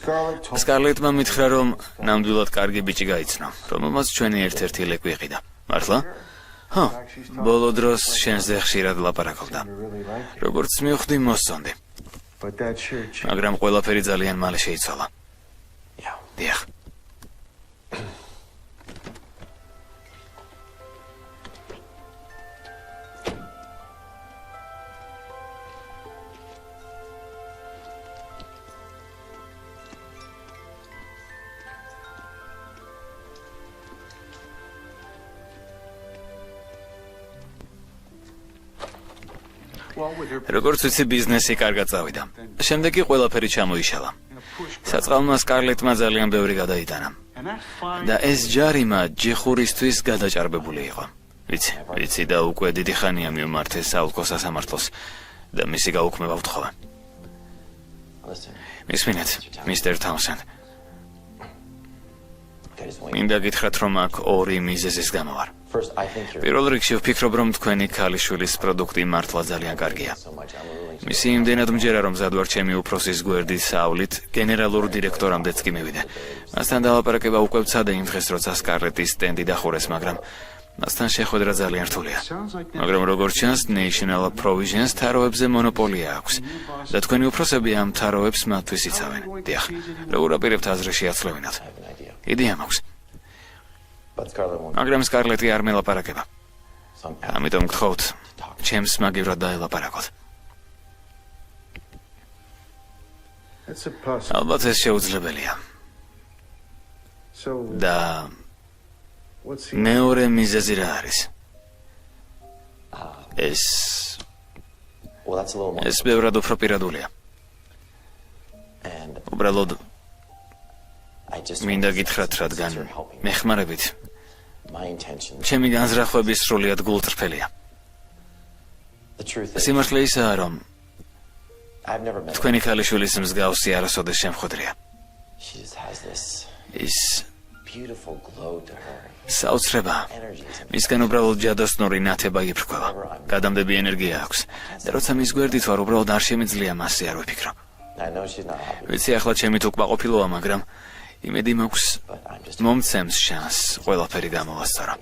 სკარლეტმა მითხრა, რომ ნამდვილად კარგი ბიჭი გაიცნო, რომელმაც ჩვენი ერთ-ერთი ლეკვი იყიდა. მართლა? ხო, ბოლო დროს შენზე ხშირად ლაპარაკობდა. როგორც მივხვდი, მოსწონდი. მაგრამ ყველაფერი ძალიან მალე შეიცვალა. დიახ. როგორც ვიცი, ბიზნესი კარგად წავიდა. შემდეგ კი ყველაფერი ჩამოიშალა. საწყალმა სკარლეტმა ძალიან ბევრი გადაიტანა. და ეს ჯარიმა ჯიხურისთვის გადაჭარბებული იყო. ვიცი და უკვე დიდი ხანია მივმართე საალკო სასამართლოს და მისი გაუქმება ვთხოვა. მისმინეთ, მისტერ ტაუნსენდ. მინდა გითხრათ, რომ აქ ორი მიზეზის გამო ვარ. პირველ რიგში ვფიქრობ, რომ თქვენი ქალიშვილის პროდუქტი მართლა ძალიან კარგია. მისი იმდენად მჯერა, რომ მზად ვარ ჩემი უფროსის გვერდით საავლით გენერალურ დირექტორამდეც კი მივიდე. მასთან დალაპარაკება უკვე ვცადე იმ დღეს, როცა სკარლეტის სტენდი დახურეს, მაგრამ მასთან შეხვედრა ძალიან რთულია. მაგრამ როგორც ჩანს, National Provisions თაროებზე მონოპოლია აქვს და თქვენი უფროსები ამ თაროებს მათთვის იცავენ. დიახ, როგორ აპირებთ აზრში აცლევინათ? იდეა მაქვს. მაგრამ სკარლეტი არ მელაპარაკება. ამიტომ გთხოვთ, ჩემს მაგივრად დაელაპარაკოთ. ალბათ ეს შეუძლებელია. და მეორე მიზეზი რა არის? ეს ბევრად უფრო პირადულია. უბრალოდ მინდა გითხრათ, რადგან მეხმარებით ჩემი განზრახვები სრულიად გულწრფელია. სიმართლე ისაა, რომ თქვენი ქალიშვილის მსგავსი არასოდეს შემხვედრია. ის beautiful glow to her. საოცრება. მისგან უბრალოდ ჯადოსნური ნათება იფრქვევა. გადამდები ენერგია აქვს. და როცა მის გვერდით ვარ, უბრალოდ არ შემიძლია მასზე არ ვიფიქრო. I know she's not happy, ვიცი ახლა ჩემი თუ კმაყოფილოა, მაგრამ იმედი მაქვს but I'm just მომცემს შანსს ყველაფერი გამოვასწორო.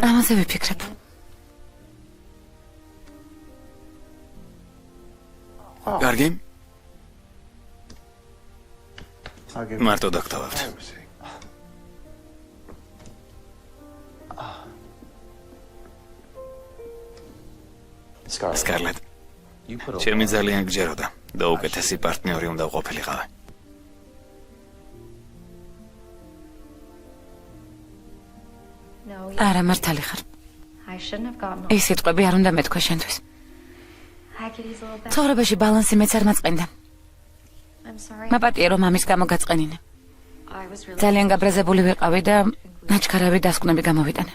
ამაზე ვიფიქრებ. კარგი? მარტო დაგტოვებთ. Scarlett, you put a ჩემი ძალიან გჯეროდა და უკეთესი პარტნიორი უნდა ვყოფილიყავი. არა, მართალი ხარ. ეს სიტყვები არ უნდა მეთქვა შენთვის. ცხოვრებაში ბალანსი მეც არ მაწყენდა. მაპატია რომ ამის გამო გაწყენინე. ძალიან გაბრაზებული ვიყავი და ნაჩქარავი დასკვნები გამოვიტანე.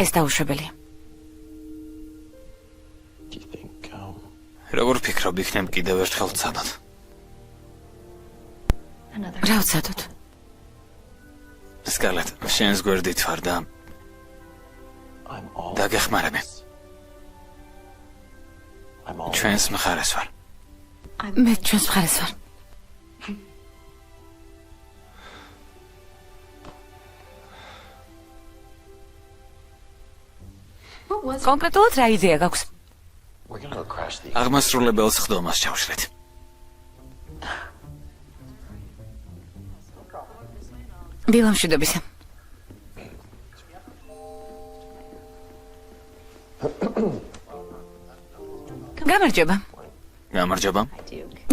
ეს დაუშვებელია. Do you think, როგორ ფიქრობ, იქნებ კიდევ ერთხელ ვცადოთ? რა ვცადოთ? Scarlett, შენს გვერდით ვარ და I'm all დაგეხმარები. I'm all ჩვენს მხარეს ვარ. მე ჩვენს მხარეს ვარ. კონკრეტულად რა იდეა გაქვს? we're gonna go crash the აღმასრულებელს ხდომას ჩავშლით. დილამშვიდობისა. გამარჯობა. გამარჯობა.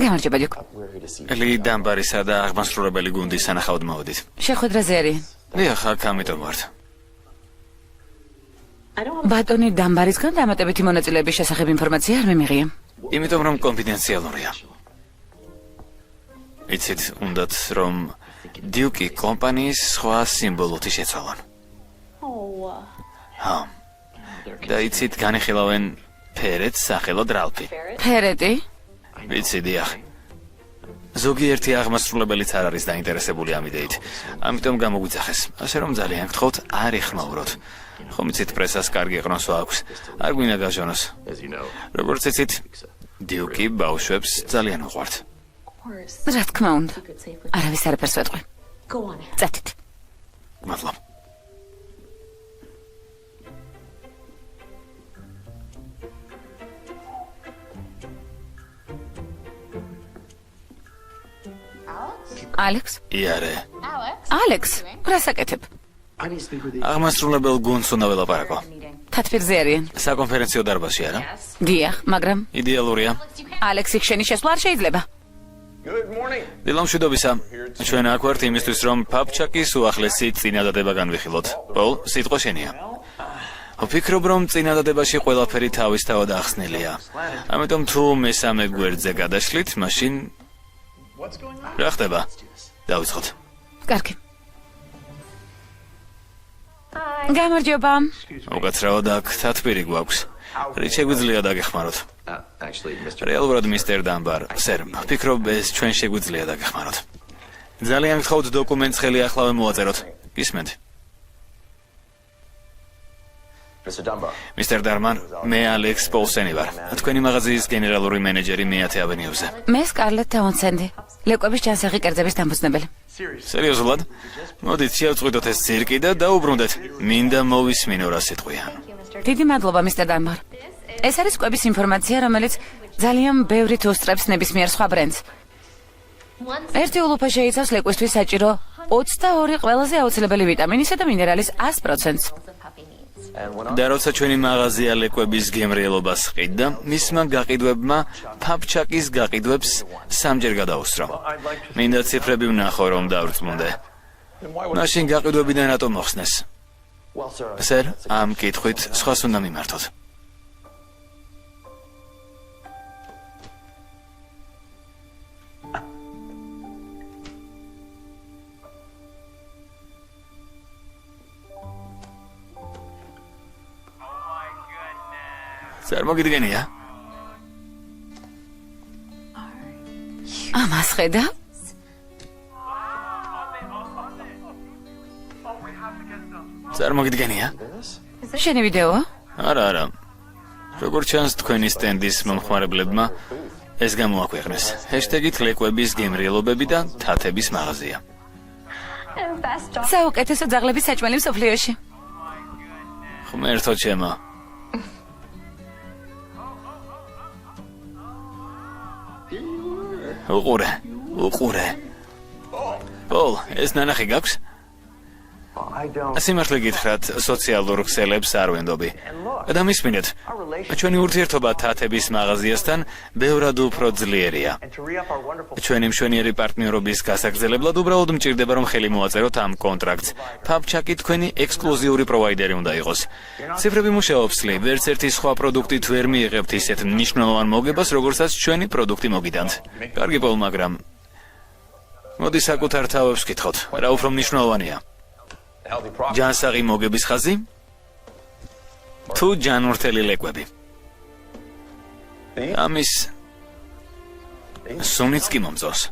გამარჯობა, დიუქ. we're here to see ლი დამბარისა და აღმასრულებელი გუნდის სანახავად მოვედით. შეხვედრაზე არიან. დიახ, აქ ამიტომ ვართ. ბატონი დამბარისგან დამატებითი მონაწილეების შესახებ ინფორმაცია არ მიმიღია. იმიტომ რომ კონფიდენციალურია. იცით, უნდათ რომ დიუკი კომპანიის სხვა სიმბოლოთი შეცვალონ. ჰა. და იცით, განეხილავენ ფერეთს სახელად რალფი. ფერეტი? ვიცი, დიახ. ზოგიერთი აღმასრულებელიც არ არის დაინტერესებული ამ იდეით. ამიტომ გამოგვიძახეს. ასე რომ ძალიან გთხოვთ, არ იხმაუროთ. ხომ იცით, პრესას კარგი ყნოსვა აქვს. არ გვინდა გაჟონოს. as you know. როგორც იცით, დიუკი ბავშვებს ძალიან უყვართ. რა თქმა უნდა. არავის არაფერს ვეტყვი. წათით. მადლობა. ალექს? იარე. ალექს? რას აკეთებ? I need to speak with you. აღმასრულებელ გუნდს უნდა ველაპარაკო. თათბირზე არიან. საკონფერენციო დარბაზში არა? დიახ, მაგრამ იდეალურია. ალექსი ხშენი შესვლა არ შეიძლება. Good morning. დილამშვიდობისა. ჩვენ აქ ვართ იმისთვის, რომ ფაპჩაკის უახლესი წინადადება განვიხილოთ. პოლ, სიტყვა შენია. ვფიქრობ, რომ წინადადებაში ყველაფერი თავისთავად ახსნილია. ამიტომ თუ მესამე გვერდზე გადაშლით, მაშინ რა ხდება? დავიწყოთ. კარგი. გამარჯობა. უკაცრავად აქ თათბირი გვაქვს. რით შეგვიძლია დაგეხმაროთ? Actually, Mr. რეალურად მისტერ დამბარ, სერ, ვფიქრობ ეს ჩვენ შეგვიძლია დაგეხმაროთ. ძალიან გთხოვთ დოკუმენტს ხელი ახლავე მოაწეროთ. გისმენთ? Mr. Dunbar. მისტერ დარმან, მე ალექს პოლსენი ვარ. თქვენი მაღაზიის გენერალური მენეჯერი მე-10 ავენიუზე. მე სკარლეტ თაუნსენდი. ლეკვების ჯანსაღი კერძების დამფუძნებელი. სერიოზულად? მოდით შევწყვიტოთ ეს ცირკი და დაუბრუნდეთ. მინდა მოვისმინო რა სიტყვია. დიდი მადლობა, მისტერ დამბარ. ეს არის კვების ინფორმაცია, რომელიც ძალიან ბევრით უსწრებს ნებისმიერ სხვა ბრენდს. ერთი ულუფა შეიცავს ლეკვისთვის საჭირო 22 ყველაზე აუცილებელი ვიტამინისა და მინერალის 100%-ს. And when და როცა ჩვენი მაღაზია ლეკვების გემრიელობას ყიდდა, მისმა გაყიდვებმა ფაპჩაკის გაყიდვებს 3-ჯერ გადაუსწრო. მინდა ციფრები ვნახო, რომ დავრწმუნდე. then why would მაშინ გაყიდვებიდან რატო მოხსნეს? well, sir. სერ, ამ კითხვით სხვას უნდა მიმართოთ. წარმოგიდგენია? ხედავ? წარმოგიდგენია? შენი ვიდეოა? არა. როგორც ჩანს თქვენი სტენდის მომხმარებლებმა ეს გამოაქვეყნეს. ჰეშტეგით ლეკვების გემრიელობები და თათების მაღაზია. საუკეთესო ძაღლების საჭმელი მსოფლიოში. ღმერთო ჩემო. უყურე. ოლ, ეს ნანახი გაქვს? I don't. სიმართლე გითხრათ, სოციალურ ქსელებს არ ვენდობი. და მისმინეთ, ჩვენი ურთიერთობა თათების მაღაზიასთან ბევრად უფრო ძლიერია. And to re-up our wonderful ჩვენი მშვენიერი პარტნიორობის გასაგრძელებლად უბრალოდ მჭირდება რომ ხელი მოაწეროთ ამ კონტრაქტს. ფაფჩაკი თქვენი ექსკლუზიური პროვაიდერი უნდა იყოს. ციფრები მუშაობს ლი, ვერც ერთი სხვა პროდუქტით ვერ მიიღებთ ისეთ მნიშვნელოვან მოგებას, როგორცაც ჩვენი პროდუქტი მოგიტანთ. კარგი პოლ, მაგრამ მოდი საკუთარ თავებს ვკითხოთ, რა უფრო მნიშვნელოვანია? healthy product. ჯანსაღი მოგების ხაზი? თუ ჯანმრთელი ლეკვები? ამის სუნიც კი მომწონს.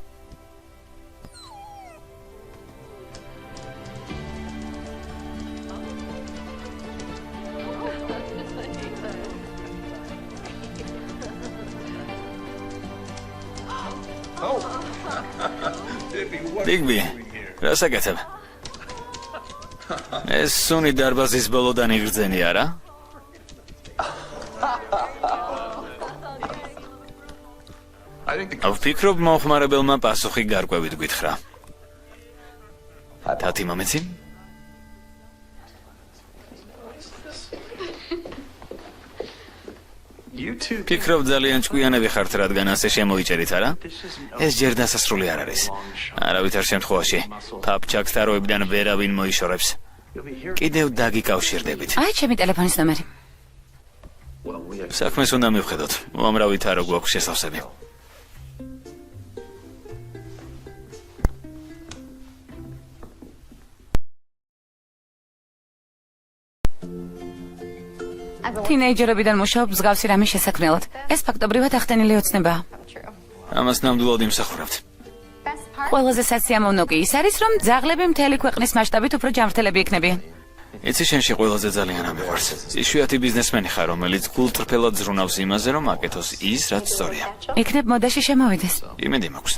დიგბი, რას აკეთებ? ეს სუნი დარბაზის ბოლოდან იგრძენი არა? ვფიქრობ მომხმარებელმა პასუხი გარკვევით გითხრა. თათი მომეცი? ფიქრობ ძალიან ჭკვიანები ხართ, რადგან ასე შემოიჭერით, არა? ეს ჯერ დასასრული არ არის. არავითარ შემთხვევაში, ფაფჩაკს თაროებიდან ვერავინ მოიშორებს. კიდევ დაგიკავშირდებით. აი, ჩემი ტელეფონის ნომერი. საქმეს უნდა მივხედოთ. უამრავი თარო გვაქვს შესავსები. თინეიჯერებიდან მუშაობ მსგავსი რამის შესაქმნელად. ეს ფაქტობრივად ახდენილი ოცნებაა. ამას ნამდვილად იმსახურებთ. ყველაზე სასიამოვნო კი ის არის, რომ ძაღლები მთელი ქვეყნის მასშტაბით უფრო ჯანმრთელები იქნებიან. იცი შენში ყველაზე ძალიან ამიყვარს. იშვიათი ბიზნესმენი ხარ, რომელიც გულწრფელად ზრუნავს იმაზე, რომ აკეთოს ის, რაც სწორია. იქნებ მოდაში შემოვიდეს. იმედი მაქვს.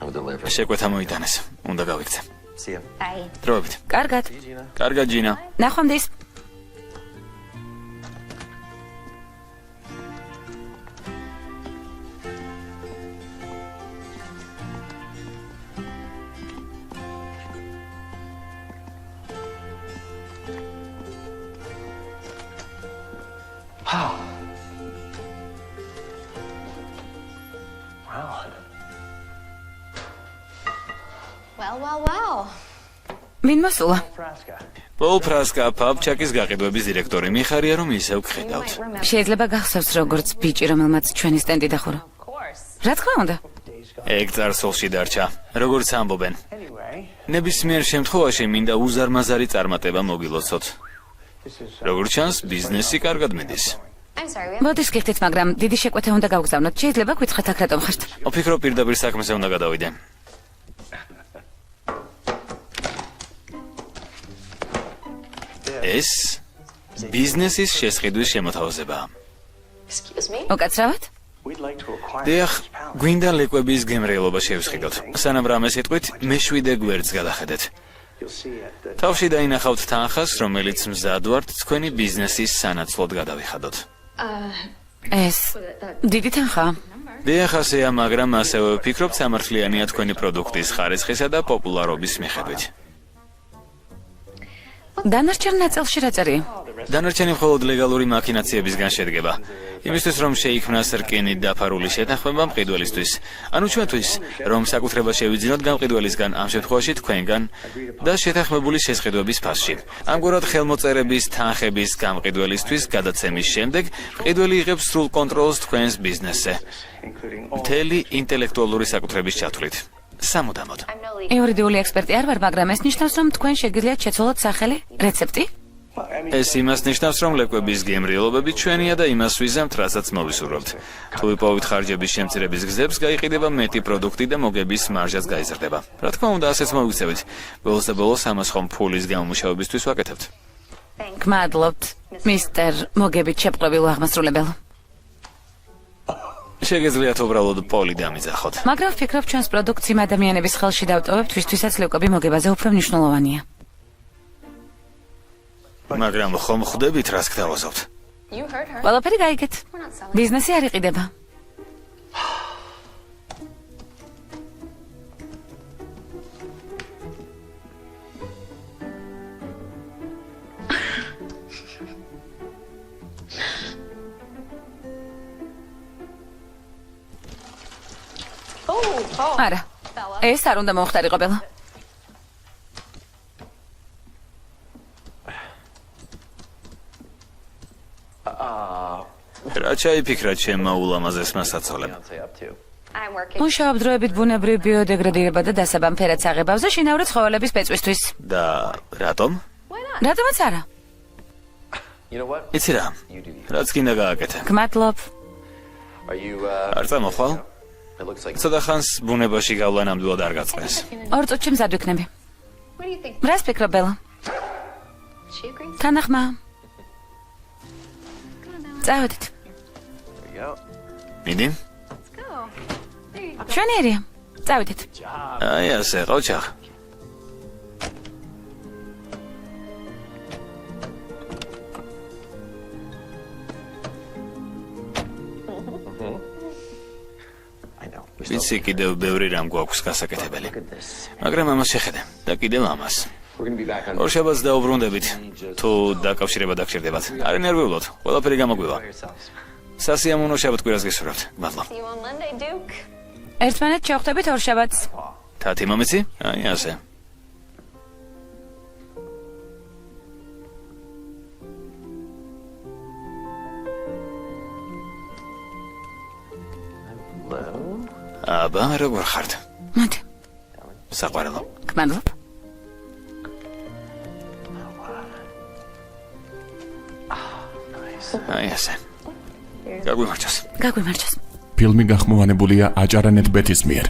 I'll deliver. შეკვეთა მოიტანეს. უნდა გავიქცე. See ya. დროებით. კარგად. კარგად, ჯინა. ნახვამდის. Wow. ვინ მოსულა? პოლ ფრასკა, ფაფჩაკის გაყიდვების დირექტორი. მიხარია რომ ისევ გხედავთ. შეიძლება გახსოვს როგორც ბიჭი, რომელმაც ჩვენი სტენდი დახურა. რა თქმა უნდა. ეგ წარსულში დარჩა. როგორც ამბობენ. Anyway, ნებისმიერ შემთხვევაში მინდა უზარმაზარი წარმატება მოგილოცოთ. როგორც ჩანს, ბიზნესი კარგად მიდის. I'm sorry. მოდის გიხდით, მაგრამ დიდი შეკვეთა უნდა გავგზავნოთ. შეიძლება გითხრათ აქ რატომ ხართ? ვფიქრობ პირდაპირ საქმეზე უნდა გადავიდე. ეს ბიზნესის შესყიდვის შემოთავაზებაა. Excuse me. უკაცრავად? we'd like to acquire დიახ, this palette. გვინდა ლეკვების გემრიელობა შევსყიდოთ. სანამ რამე სიტყვით, მეშვიდე გვერდს გადახედეთ. You'll see it. The თავში დაინახავთ თანხას, რომელიც მზად ვართ თქვენი ბიზნესის სანაცვლოდ გადავიხადოთ. ეს დიდი თანხაა. დიახ, ასეა, მაგრამ ასევე ვფიქრობ სამართლიანია თქვენი პროდუქტის ხარისხისა და პოპულარობის მიხედვით. დანარჩენ ნაწილში რა წერია? დანარჩენი მხოლოდ ლეგალური მაქინაციებისგან შედგება. იმისთვის რომ შეიქმნას რკინით დაფარული შეთანხმება მყიდველისთვის. ანუ ჩვენთვის, რომ საკუთრება შევიძინოთ გამყიდველისგან, ამ შემთხვევაში თქვენგან და შეთანხმებული შესყიდვების ფასში. ამგვარად ხელმოწერების თანხების გამყიდველისთვის გადაცემის შემდეგ მყიდველი იღებს სრულ კონტროლს თქვენს ბიზნესზე, including all მთელი ინტელექტუალური საკუთრების ჩათვლით. სამუდამოდ. I'm no legal. იურიდიული ექსპერტი არ ვარ, მაგრამ ეს ნიშნავს, რომ თქვენ შეგიძლიათ შეცვალოთ სახელი, რეცეპტი? ეს იმას ნიშნავს, რომ ლეკვების გემრიელობები ჩვენია და იმას ვიზამთ, რასაც მოვისურვებთ. თუ ვიპოვით ხარჯების შემცირების გზებს, გაიყიდება მეტი პროდუქტი და მოგების მარჟაც გაიზრდება. რა თქმა უნდა, ასეც მოვიქცევით. ბოლოს და ბოლოს ამას ხომ ფულის გამომუშავებისთვის ვაკეთებთ. გმადლობთ, მისტერ მოგებით შეპყრობილ აღმასრულებელო. შეგეძლიათ უბრალოდ პოლი დამიძახოთ. მაგრამ ვფიქრობ, ჩვენს პროდუქტს იმ ადამიანების ხელში დავტოვებთ, ვისთვისაც ლეკვები მოგებაზე უფრო მნიშვნელოვანია. მაგრამ ხომ ხვდებით, რას გთავაზობთ? You heard her. ყველაფერი გაიგეთ. We're not selling. ბიზნესი არ იყიდება. არა. ეს არ უნდა მოხდარიყო ბელა. რა ჩაიფიქრა ჩემმა ულამაზესმა საცოლემ? I'm working. მუშაობ დროებით ბუნებრივ ბიოდეგრადირება და დასაბამ ფერად საღებავზე შინაური ცხოველების პეწვისთვის. და რატომ? Why not? რატომაც არა? You know what? იცი რა? You do you. რაც გინდა გააკეთე. გმადლობ. Are you არ წამოხვალ? It looks like ცოტა ხანს ბუნებაში გავლა ნამდვილად არ გაწყდეს. ორ წუთში მზად ვიქნები. What do you think? რას ფიქრობ ბელა? She agrees. თანახმა. წავედით. there you go. მიდი? Let's go. There you go. შვენიერია. წავედით. აი ასე, ყოჩახ. I know. We still ვიცი კიდევ ბევრი რამ გვაქვს გასაკეთებელი. look at this. მაგრამ ამას შეხედე და კიდევ ამას. We're going to be back on ორშაბათს დაუბრუნდებით. თუ დაკავშირება დაგჭირდებათ. არ ენერვიულოთ. ყველაფერი გამოგვივა. yourselves. სასიამოვნო შაბათ კვირას გესურვებთ. მადლობა. See you on Monday, Duke. ერთმანეთ შევხვდებით ორშაბათს. თათი მომიცი? აი ასე. Hello. აბა, როგორ ხართ? მოდი. საყვარელო. გმადლობ. აი ასე. გაგვიმარჯოს. გაგვიმარჯოს. ფილმი გახმოვანებულია აჭარანეთ ბეთის მიერ.